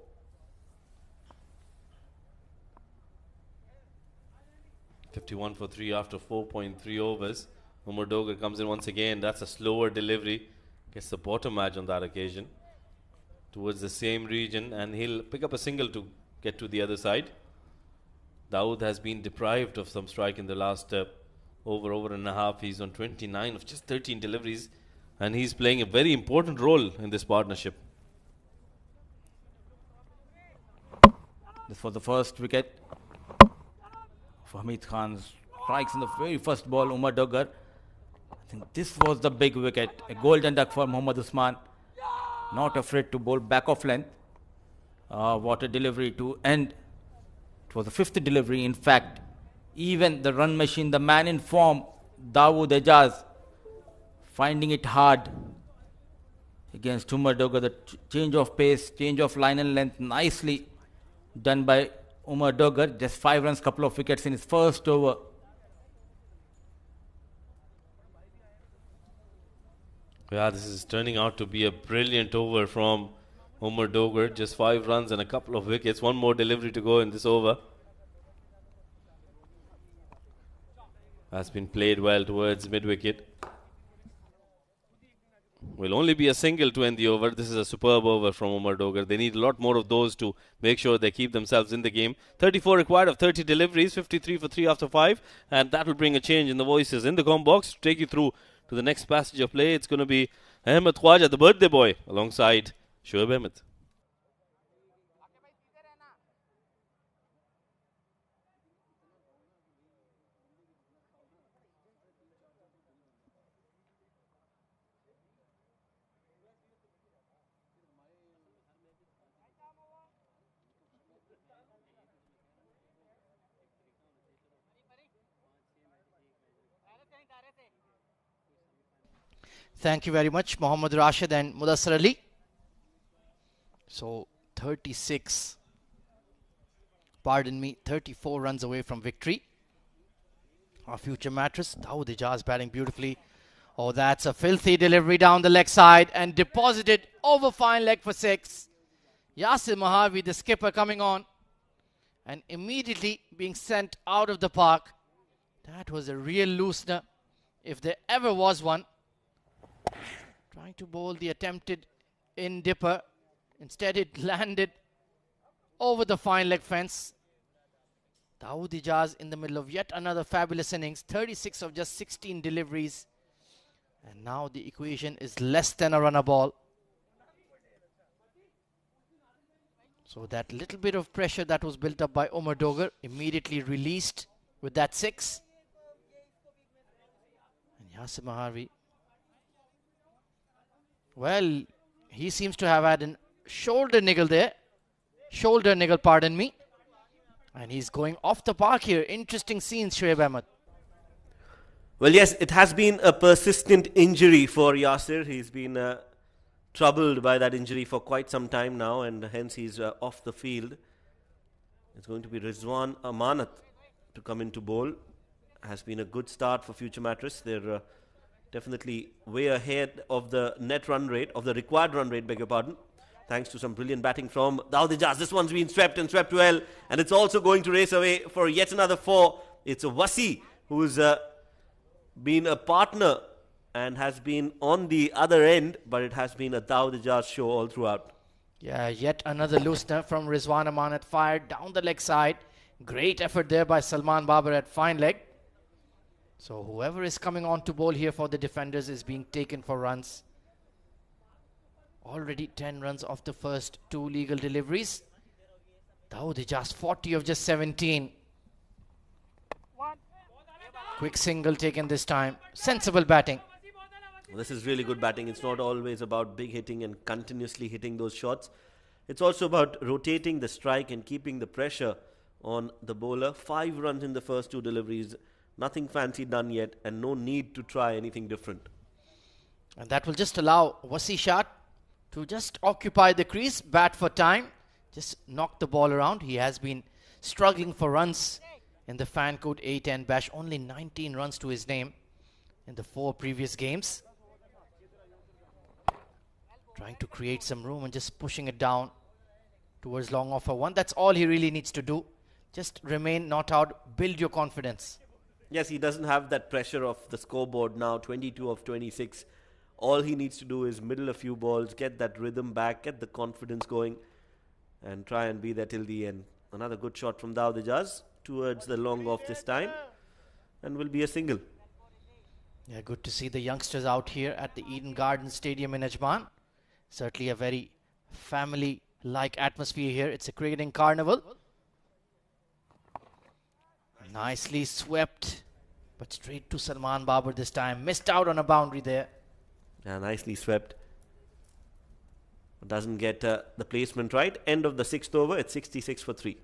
E: $51 for 3 after 4.3 overs. Umar Dogar comes in once again. That's a slower delivery. Gets the bottom edge on that occasion. Towards the same region. And he'll pick up a single to get to the other side. Dawood has been deprived of some strike in the last over and a half. He's on 29 of just 13 deliveries. And he's playing a very important role in this partnership.
A: This was the first wicket for Hamid Khan's strikes in the very first ball. Umar Dogar. I think this was the big wicket. A golden duck for Mohammad Usman. Not afraid to bowl back of length. What a delivery to end. It was the 5th delivery. In fact, even the run machine, the man in form, Dawood Ejaz, finding it hard against Umar Dogar. The change of pace, change of line and length, nicely done by Umar Dogar. Just 5 runs, couple of wickets in his first over.
E: Yeah, this is turning out to be a brilliant over from Umar Dogar. Just 5 runs and a couple of wickets. One more delivery to go in this over. Has been played well towards mid-wicket. Will only be a single to end the over. This is a superb over from Umar Dogar. They need a lot more of those to make sure they keep themselves in the game. 34 required of 30 deliveries. 53 for 3 after 5. And that will bring a change in the voices in the com box to take you through to the next passage of play. It's going to be Ahmed Khwaja, the birthday boy, alongside Shoaib Ahmed.
B: Thank you very much, Mohammad Rashid and Mudassar Ali. So 34 runs away from victory. Our future mattress, Dawood Ijaz batting beautifully. Oh, that's a filthy delivery down the leg side and deposited over fine leg for 6. Yasir Mahavi, the skipper, coming on and immediately being sent out of the park. That was a real loosener, if there ever was one. Trying to bowl the attempted in dipper. Instead, it landed over the fine leg fence. Dawood Ijaz in the middle of yet another fabulous innings. 36 of just 16 deliveries. And now the equation is less than a run a ball. So that little bit of pressure that was built up by Umar Dogar immediately released with that 6. And Yasir Mahavi, well, he seems to have had a shoulder niggle there. Shoulder niggle, pardon me. And he's going off the park here. Interesting scenes, Shoaib Ahmed.
F: Well, yes, it has been a persistent injury for Yasir. He's been troubled by that injury for quite some time now, and hence he's off the field. It's going to be Rizwan Amanat to come into bowl. Has been a good start for Future Mattress. They're definitely way ahead of the net run rate, of the required run rate, beg your pardon, thanks to some brilliant batting from Dawood Ijaz. This one's been swept and swept well, and it's also going to race away for yet another 4. It's a Wasi who's been a partner and has been on the other end, but it has been a Dawood Ijaz show all throughout.
B: Yeah, yet another loosener from Rizwan Amanat, fired down the leg side. Great effort there by Salman Babar at fine leg. So whoever is coming on to bowl here for the defenders is being taken for runs. Already 10 runs off the first 2 legal deliveries. Dawood Ijaz 40 of just 17. Quick single taken this time. Sensible batting.
F: This is really good batting. It's not always about big hitting and continuously hitting those shots. It's also about rotating the strike and keeping the pressure on the bowler. 5 runs in the first 2 deliveries. Nothing fancy done yet, and no need to try anything different.
B: And that will just allow Wasi Shah to just occupy the crease, bat for time, just knock the ball around. He has been struggling for runs in the fan code A10 bash. Only 19 runs to his name in the 4 previous games. Trying to create some room and just pushing it down towards long off for 1. That's all he really needs to do. Just remain not out, build your confidence.
F: Yes, he doesn't have that pressure of the scoreboard now, 22 of 26. All he needs to do is middle a few balls, get that rhythm back, get the confidence going, and try and be there till the end. Another good shot from Dawood Ijaz towards the long off this time, and will be a single.
B: Yeah, good to see the youngsters out here at the Eden Gardens Stadium in Ajman. Certainly a very family-like atmosphere here. It's a cricketing carnival. Nicely swept, but straight to Salman Babar this time. Missed out on a boundary there.
F: Yeah, nicely swept. Doesn't get the placement right. End of the 6th over. It's 66 for 3.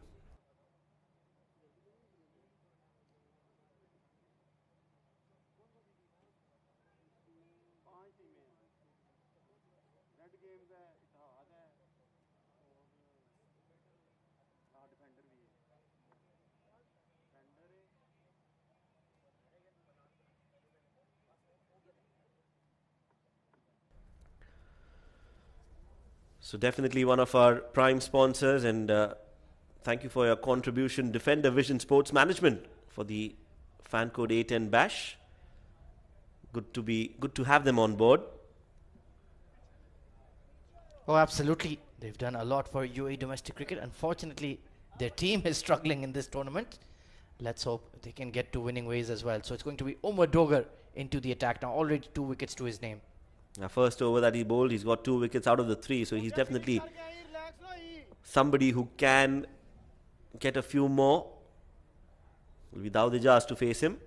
F: So definitely one of our prime sponsors, and thank you for your contribution, Defender Vision Sports Management, for the fan code 810 bash. Good to have them on board.
B: Oh, absolutely. They've done a lot for UAE domestic cricket. Unfortunately, their team is struggling in this tournament. Let's hope they can get to winning ways as well. So it's going to be Umar Dogar into the attack now. Already 2 wickets to his name.
F: First over that he bowled, he's got 2 wickets out of the 3. So he's definitely somebody who can get a few more. Will be Dawood Ijaz to face him.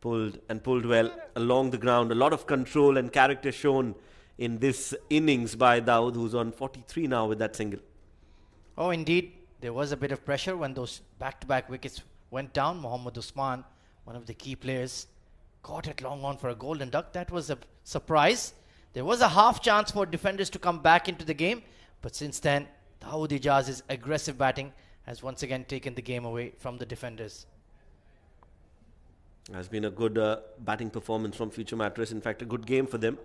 F: Pulled well along the ground. A lot of control and character shown in this innings by Dawood, who's on 43 now with that single.
B: Oh, indeed. There was a bit of pressure when those back-to-back wickets went down. Mohammad Usman, one of the key players, caught it long on for a golden duck. That was a surprise. There was a half chance for defenders to come back into the game, but since then, Dawood Ijaz's aggressive batting has once again taken the game away from the defenders.
F: Has been a good batting performance from Future Mattress. In fact, a good game for them.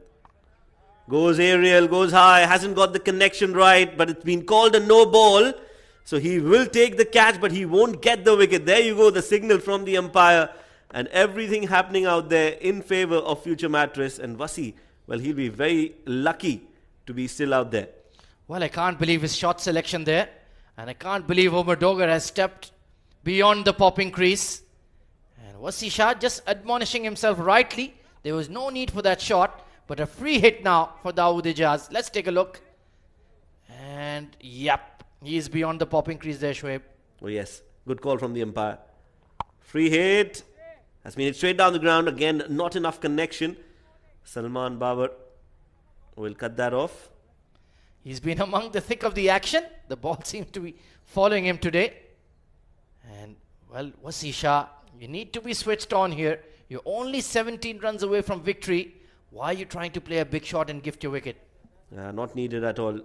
F: Goes aerial, goes high, hasn't got the connection right, but it's been called a no ball. So he will take the catch, but he won't get the wicket. There you go, the signal from the umpire. And everything happening out there in favor of Future Mattress. And Wasi, well, he'll be very lucky to be still out there.
B: Well, I can't believe his shot selection there. And I can't believe Umar Dogar has stepped beyond the popping crease. And Wasi Shah just admonishing himself rightly. There was no need for that shot. But a free hit now for Dawood Ijaz. Let's take a look. And yep, he is beyond the popping crease there, Shoaib.
F: Oh yes, good call from the umpire. Free hit. Has been hit straight down the ground. Again, not enough connection. Salman Babar will cut that off.
B: He's been among the thick of the action. The ball seems to be following him today. And, well, Wasi Shah, you need to be switched on here. You're only 17 runs away from victory. Why are you trying to play a big shot and gift your wicket?
F: Not needed at all.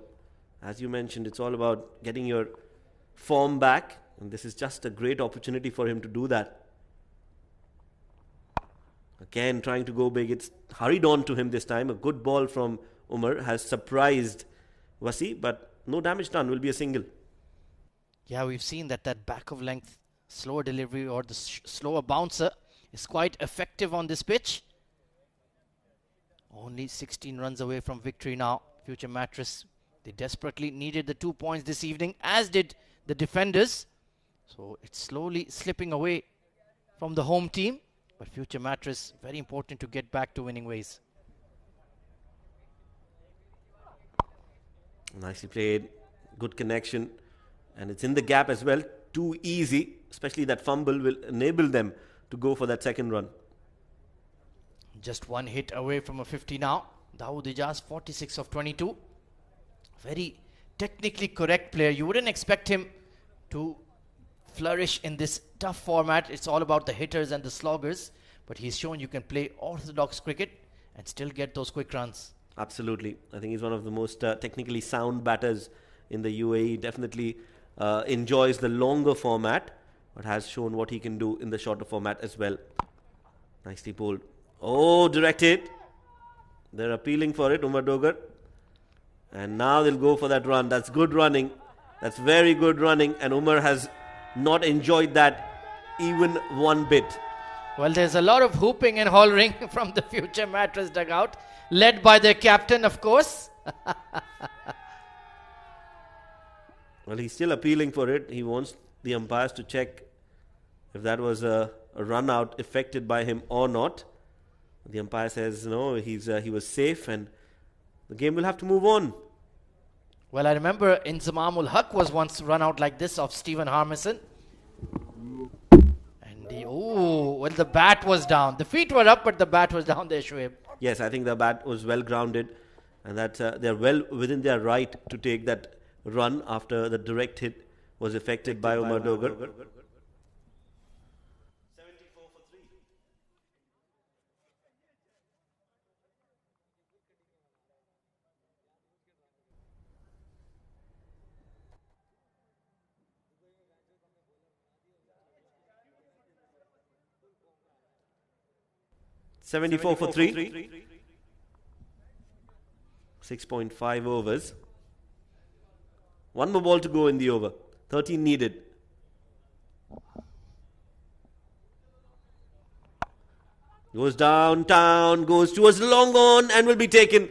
F: As you mentioned, it's all about getting your form back. And this is just a great opportunity for him to do that. Again, trying to go big. It's hurried on to him this time. A good ball from Umar has surprised Wasi, but no damage done. Will be a single.
B: Yeah, we've seen that back of length slower delivery or the slower bouncer is quite effective on this pitch. Only 16 runs away from victory now. Future Mattress, they desperately needed the 2 points this evening, as did the defenders. So it's slowly slipping away from the home team. But Future Mattress, very important to get back to winning ways.
F: Nicely played. Good connection. And it's in the gap as well. Too easy. Especially that fumble will enable them to go for that second run.
B: Just one hit away from a 50 now. Dawood Ijaz, 46 of 22. Very technically correct player. You wouldn't expect him to flourish in this tough format. It's all about the hitters and the sloggers. But he's shown you can play orthodox cricket and still get those quick runs.
F: Absolutely. I think he's one of the most technically sound batters in the UAE. Definitely enjoys the longer format, but has shown what he can do in the shorter format as well. Nicely pulled. Oh, direct hit. They're appealing for it, Umar Dogar. And now they'll go for that run. That's good running. That's very good running. And Umar has not enjoyed that even one bit.
B: Well, there's a lot of whooping and hollering from the Future Mattress dugout, led by their captain, of course.
F: Well, he's still appealing for it. He wants the umpires to check if that was a run out effected by him or not. The umpire says no, he was safe and the game will have to move on.
B: Well, I remember Inzamam ul Haq was once run out like this of Stephen Harmison. And the bat was down. The feet were up, but the bat was down there, Shoaib.
F: Yes, I think the bat was well grounded and that they're well within their right to take that run after the direct hit was effected by Umar Dogar. 74 for 3. 6.5 overs. One more ball to go in the over. 13 needed. Goes downtown, goes towards the long on and will be taken.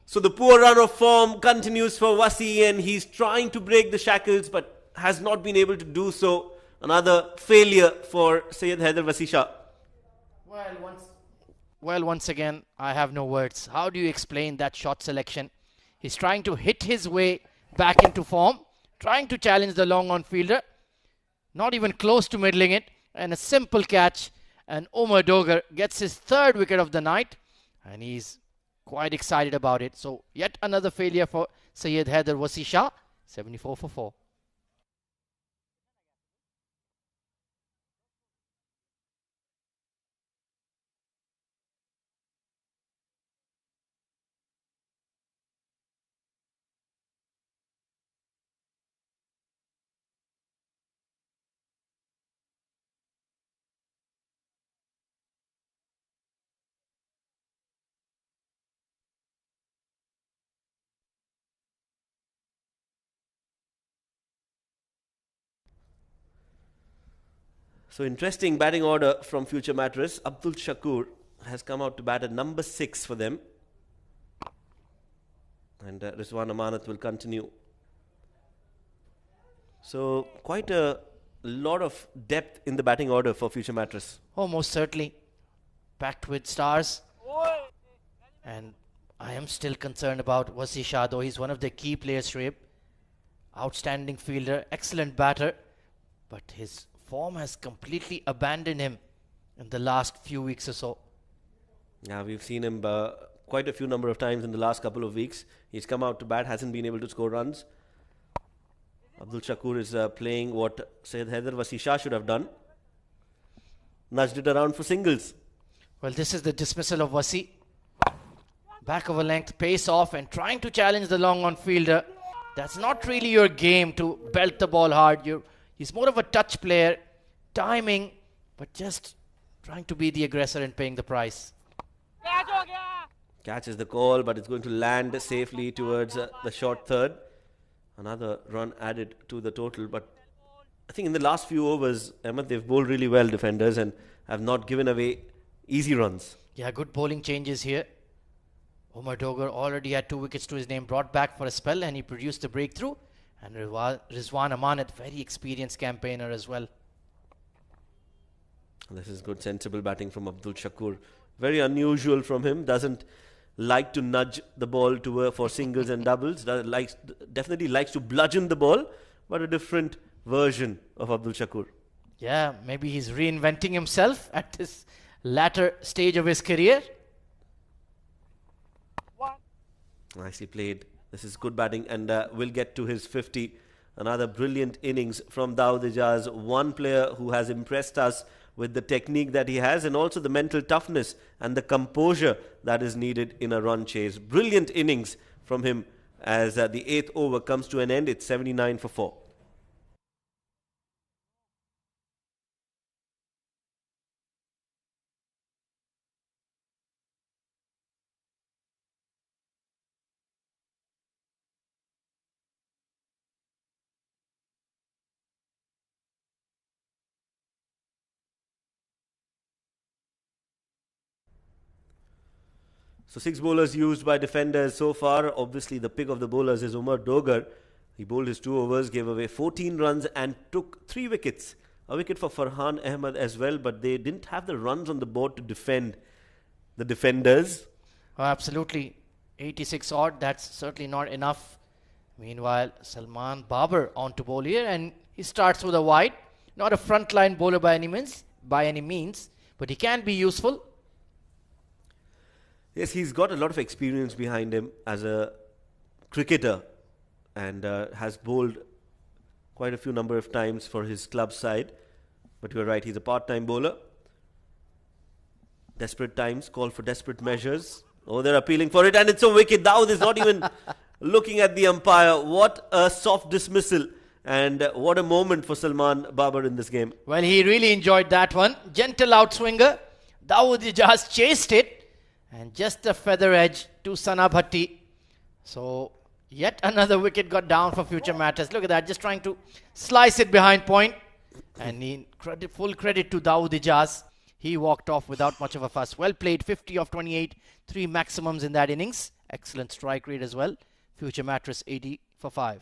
F: So the poor run of form continues for Wasi and he's trying to break the shackles but has not been able to do so. Another failure for Syed Haider Wasi Shah.
B: Well, once again, I have no words. How do you explain that shot selection? He's trying to hit his way back into form, trying to challenge the long on fielder, not even close to middling it, and a simple catch. And Umar Dogar gets his third wicket of the night, and he's quite excited about it. So yet another failure for Syed Haider Wasi Shah, 74 for 4.
F: So interesting batting order from Future Mattress. Abdul Shakur has come out to bat at number 6 for them. And Rizwan Amanat will continue. So quite a lot of depth in the batting order for Future Mattress.
B: Oh, most certainly. Packed with stars. And I am still concerned about Wasi Shah, though he's one of the key players, Shreb. Outstanding fielder, excellent batter. But his form has completely abandoned him in the last few weeks or so.
F: Yeah, we've seen him quite a few number of times in the last couple of weeks. He's come out to bat, hasn't been able to score runs. Abdul Shakur is playing what Syed Haider Wasi Shah should have done. Nudged it around for singles.
B: Well, this is the dismissal of Wasi. Back of a length, pace off and trying to challenge the long on fielder. That's not really your game to belt the ball hard. He's more of a touch player, timing, but just trying to be the aggressor and paying the price.
F: Catches the call, but it's going to land safely towards the short third. Another run added to the total, but I think in the last few overs, Ahmed, they've bowled really well, defenders, and have not given away easy runs.
B: Yeah, good bowling changes here. Umar Dogar already had 2 wickets to his name, brought back for a spell, and he produced the breakthrough. And Rizwan Amanat, very experienced campaigner as well.
F: This is good, sensible batting from Abdul Shakur. Very unusual from him. Doesn't like to nudge the ball to for singles and doubles. Definitely likes to bludgeon the ball, but a different version of Abdul Shakur.
B: Yeah, maybe he's reinventing himself at this latter stage of his career.
F: Nicely played. This is good batting, and we'll get to his 50. Another brilliant innings from Dawood Ijaz. One player who has impressed us with the technique that he has, and also the mental toughness and the composure that is needed in a run chase. Brilliant innings from him as the 8th over comes to an end. It's 79 for 4. So 6 bowlers used by defenders so far. Obviously the pick of the bowlers is Umar Dogar. He bowled his 2 overs, gave away 14 runs and took 3 wickets. A wicket for Farhan Ahmed as well, but they didn't have the runs on the board to defend the defenders.
B: Oh, absolutely. 86 odd, that's certainly not enough. Meanwhile, Salman Babar on to bowl here, and he starts with a wide. Not a frontline bowler by any means, but he can be useful.
F: Yes, he's got a lot of experience behind him as a cricketer, and has bowled quite a few number of times for his club side. But you're right, he's a part-time bowler. Desperate times call for desperate measures. Oh, they're appealing for it, and it's a wicket. Dawood is not even looking at the umpire. What a soft dismissal, and what a moment for Salman Babar in this game.
B: Well, he really enjoyed that one. Gentle outswinger. Dawood Ijaz chased it, and just a feather edge to Sana Bhatti. So yet another wicket got down for Future Mattress. Look at that, just trying to slice it behind point. And full credit to Dawood Ijaz. He walked off without much of a fuss. Well played, 50 of 28, 3 maximums in that innings. Excellent strike rate as well. Future Mattress 80 for 5.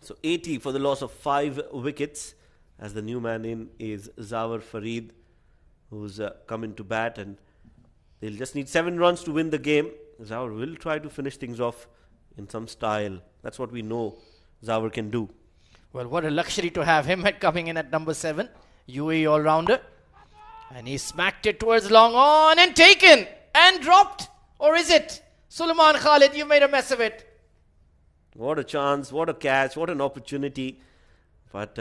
F: So 80 for the loss of 5 wickets, as the new man in is Zawar Farid, who's come into bat, and they'll just need 7 runs to win the game. Zawar will try to finish things off in some style. That's what we know Zawar can do.
B: Well, what a luxury to have him coming in at number 7, UAE all-rounder. And he smacked it towards long on and taken and dropped. Or is it? Sulaiman Khalid, you made a mess of it.
F: What a chance, what a catch, what an opportunity. But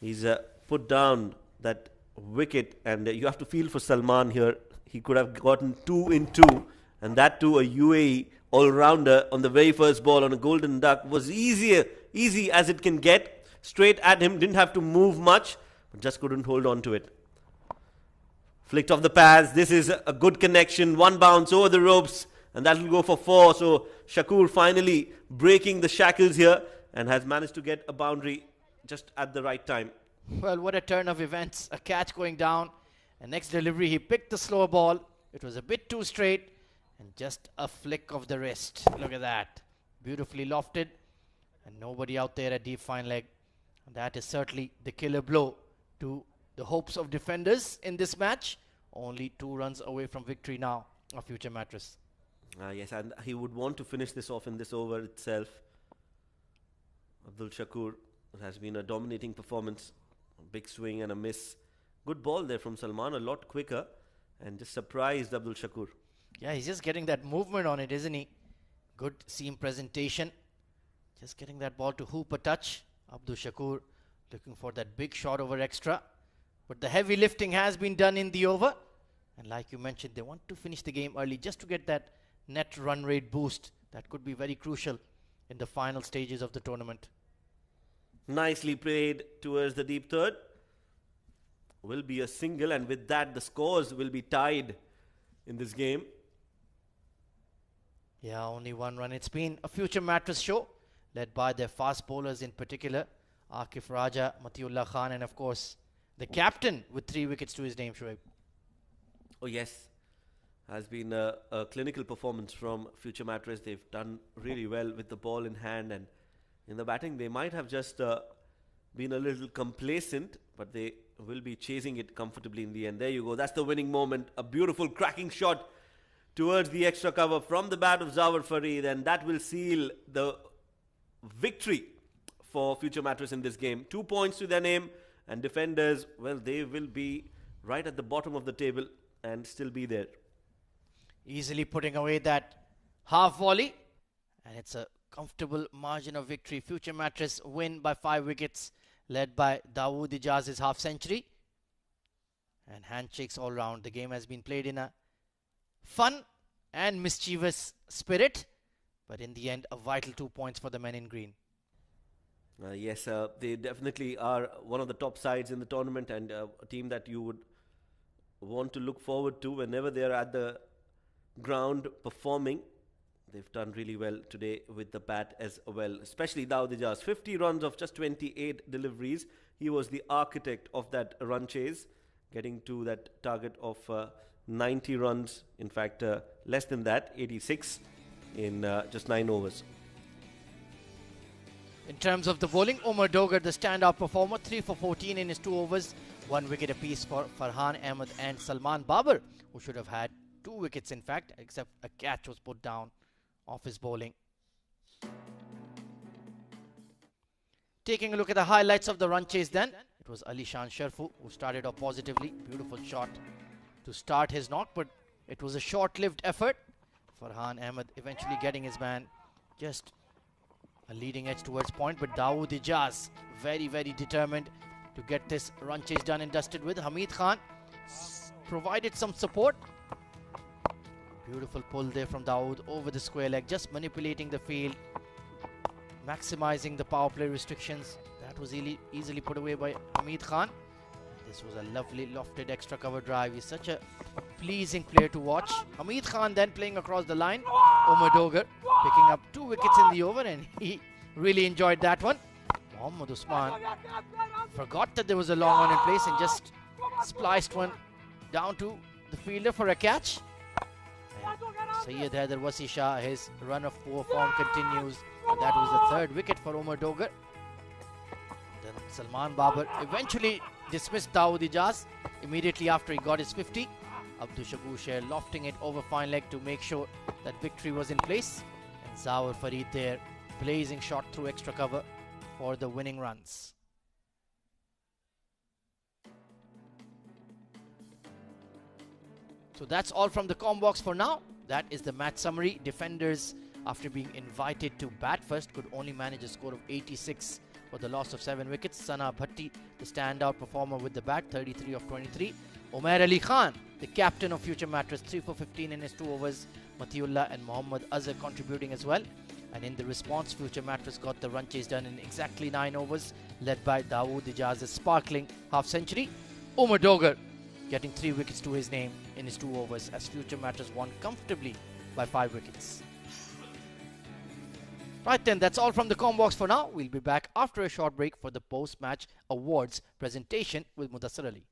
F: he's put down that wicket, and you have to feel for Salman here. He could have gotten 2 in 2, and that too a UAE all-rounder on the very first ball on a golden duck was easy as it can get. Straight at him, didn't have to move much, but just couldn't hold on to it. Flicked off the pads. This is a good connection. 1 bounce over the ropes, and that will go for 4. So Shakur finally breaking the shackles here and has managed to get a boundary just at the right time.
B: Well, what a turn of events. A catch going down. And next delivery, he picked the slower ball. It was a bit too straight. And just a flick of the wrist. Look at that. Beautifully lofted. And nobody out there at deep fine leg. And that is certainly the killer blow to the hopes of defenders in this match. Only 2 runs away from victory now of Future Mattress.
F: Yes, and he would want to finish this off in this over itself. Abdul Shakur, it has been a dominating performance. A big swing and a miss. Good ball there from Salman, a lot quicker. And just surprised Abdul Shakur.
B: Yeah, he's just getting that movement on it, isn't he? Good seam presentation. Just getting that ball to hoop a touch. Abdul Shakur looking for that big shot over extra. But the heavy lifting has been done in the over. And like you mentioned, they want to finish the game early just to get that net run rate boost. That could be very crucial in the final stages of the tournament.
F: Nicely played towards the deep third. Will be a single, and with that the scores will be tied in this game.
B: Yeah, only 1 run. It's been a Future Mattress show led by their fast bowlers in particular. Akif Raja, Matiullah Khan, and of course the captain with 3 wickets to his name, Shoaib.
F: Oh yes, has been a clinical performance from Future Mattress. They've done really well with the ball in hand, and in the batting they might have just been a little complacent, but they will be chasing it comfortably in the end. There you go, that's the winning moment. A beautiful cracking shot towards the extra cover from the bat of Zawar Fareed, and that will seal the victory for Future Mattress in this game. 2 points to their name, and defenders, well, they will be right at the bottom of the table and still be there.
B: Easily putting away that half volley, and it's a comfortable margin of victory. Future Mattress win by 5 wickets, led by Dawood Ijaz's half century. And handshakes all round. The game has been played in a fun and mischievous spirit, but in the end, a vital 2 points for the men in green.
F: Yes, they definitely are one of the top sides in the tournament, and a team that you would want to look forward to whenever they are at the ground performing. They've done really well today with the bat as well, especially Dawood Ijaz. 50 runs of just 28 deliveries. He was the architect of that run chase, getting to that target of 90 runs. In fact, less than that, 86 in just 9 overs.
B: In terms of the bowling, Umar Dogar, the standout performer, 3 for 14 in his 2 overs, 1 wicket apiece for Farhan Ahmed and Salman Babar, who should have had 2 wickets in fact, except a catch was put down off his bowling. Taking a look at the highlights of the run chase then, it was Ali Shan Sharfu who started off positively. Beautiful shot to start his knock, but it was a short-lived effort. Farhan Ahmed eventually getting his man just a leading edge towards point, but Dawood Ijaz very, very determined to get this run chase done and dusted with. Hamid Khan provided some support. Beautiful pull there from Dawood over the square leg, just manipulating the field, maximizing the power play restrictions. That was easily put away by Hamid Khan. This was a lovely lofted extra cover drive. He's such a pleasing player to watch. Hamid Khan then playing across the line. Umar Dogar picking up 2 wickets in the over, and he really enjoyed that one. Mohammad Usman forgot that there was a long one in place and just spliced one down to the fielder for a catch. Syed Haider Wasi Shah, his run of poor form continues. That was the 3rd wicket for Umar Dogar. Then Salman Babar eventually dismissed Dawood Ijaz immediately after he got his 50. Abdul Shakur Sher lofting it over fine leg to make sure that victory was in place. And Zawar Fareed there, blazing shot through extra cover for the winning runs. So that's all from the comm box for now. That is the match summary. Defenders, after being invited to bat first, could only manage a score of 86 for the loss of 7 wickets. Sana Bhatti, the standout performer with the bat, 33 of 23. Umair Ali Khan, the captain of Future Mattress, 3 for 15 in his 2 overs. Matiullah and Mohammad Azhar contributing as well. And in the response, Future Mattress got the run chase done in exactly 9 overs, led by Dawood Ijaz's sparkling half-century. Umar Dogar getting 3 wickets to his name in his 2 overs as Future Mattress won comfortably by 5 wickets. Right then, that's all from the comm box for now. We'll be back after a short break for the post-match awards presentation with Mudassir Ali.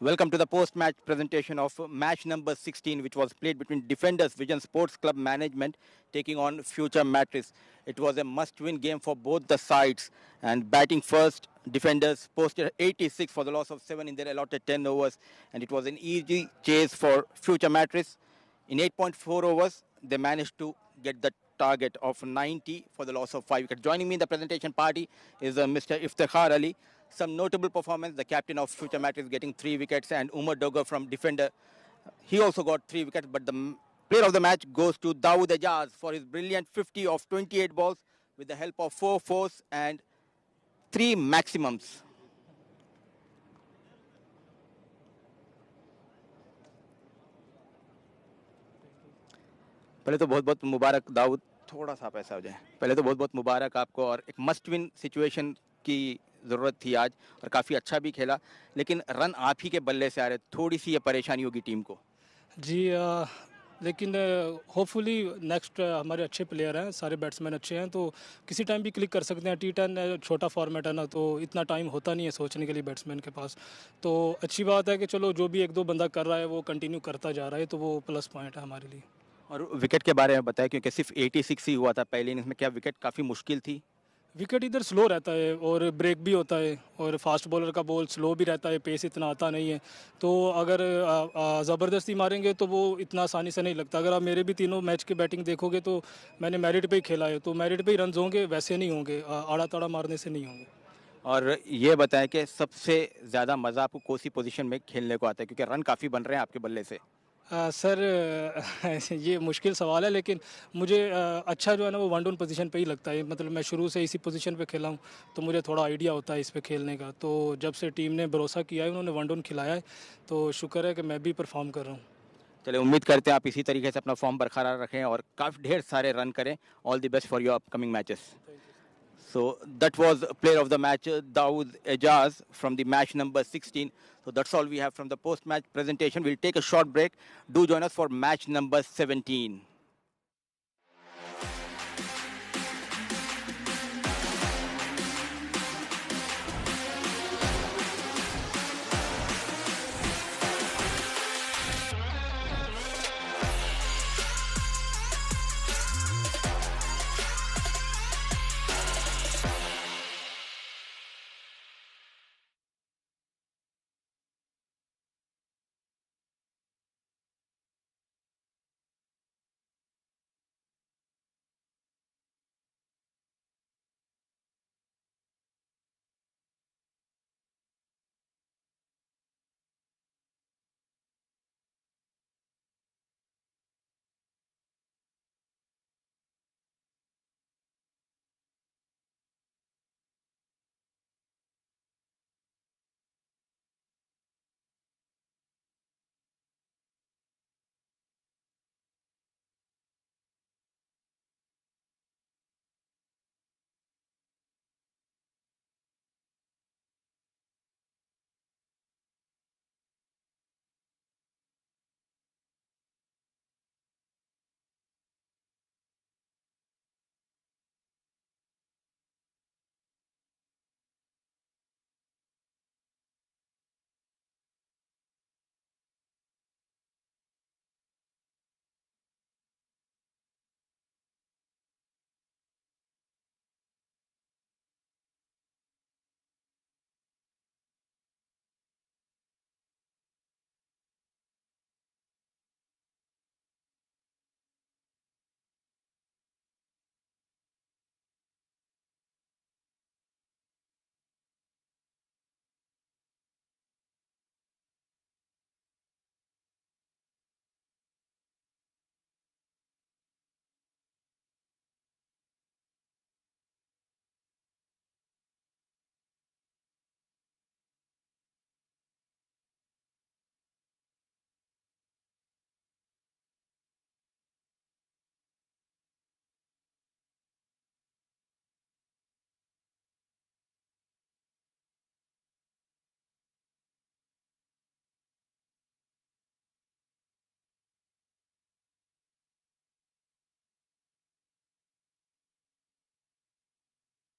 A: Welcome to the post-match presentation of match number 16, which was played between Defenders Vision Sports Club Management taking on Future Mattress. It was a must-win game for both the sides. And batting first, Defenders posted 86 for the loss of 7 in their allotted 10 overs. And it was an easy chase for Future Mattress. In 8.4 overs, they managed to get the target of 90 for the loss of 5 wickets. Joining me in the presentation party is Mr. Iftikhar Ali. Some notable performance, the captain of Future Mattress getting 3 wickets, and Umar Dogar from Defender, he also got 3 wickets, but the player of the match goes to Dawood Ijaz for his brilliant 50 of 28 balls with the help of 4 fours and 3 maximums. पहले तो बहुत-बहुत मुबारक दाऊद, थोड़ा सा पैसा हो जाए. पहले तो बहुत-बहुत मुबारक आपको और एक मस्ट विन सिचुएशन की ज़रूरत थी आज और काफ़ी अच्छा भी खेला, लेकिन रन आप ही के बल्ले से आ रहे, थोड़ी सी ये परेशानी होगी टीम को.
C: जी लेकिन होपफुली नेक्स्ट हमारे अच्छे प्लेयर हैं, सारे बैट्समैन अच्छे हैं, तो किसी टाइम भी क्लिक कर सकते हैं. T10 छोटा फॉर्मेट है ना, तो इतना टाइम होता नहीं है सोचने के लिए बैट्समैन के पास. तो अच्छी बात है कि चलो जो भी 1-2 बंदा कर रहा है वो कंटिन्यू करता जा रहा है, तो वो प्लस पॉइंट है हमारे लिए.
A: और विकेट के बारे में बताएं, क्योंकि सिर्फ 86 ही हुआ था पहले इनिंग्स में, क्या विकेट काफ़ी मुश्किल थी?
C: विकेट इधर स्लो रहता है और ब्रेक भी होता है और फास्ट बॉलर का बॉल स्लो भी रहता है, पेस इतना आता नहीं है, तो अगर ज़बरदस्ती मारेंगे तो वो इतना आसानी से नहीं लगता. अगर आप मेरे भी तीनों मैच की बैटिंग देखोगे तो मैंने मेरिट पे ही खेला है, तो मेरिट पे ही रन होंगे, वैसे नहीं होंगे, आड़ा ताड़ा मारने से नहीं होंगे.
A: और ये बताएं कि सबसे ज़्यादा मज़ा आपको कौन सी पोजीशन में खेलने को आता है, क्योंकि रन काफ़ी बन रहे हैं आपके बल्ले से?
C: सर ये मुश्किल सवाल है, लेकिन मुझे अच्छा जो है ना वो वन डाउन पोजीशन पे ही लगता है. मतलब मैं शुरू से इसी पोजीशन पे खेला हूँ, तो मुझे थोड़ा आइडिया होता है इस पे खेलने का. तो जब से टीम ने भरोसा किया है, उन्होंने वन डाउन खिलाया है, तो शुक्र है कि मैं भी परफॉर्म कर रहा हूँ.
A: चलिए, उम्मीद करते हैं आप इसी तरीके से अपना फॉर्म बरकरार रखें और काफ़ी ढेर सारे रन करें. All the best for your upcoming matches. So that was player of the match, Dawood Ijaz from the match number 16. So that's all we have from the post-match presentation. We'll take a short break. Do join us for match number 17.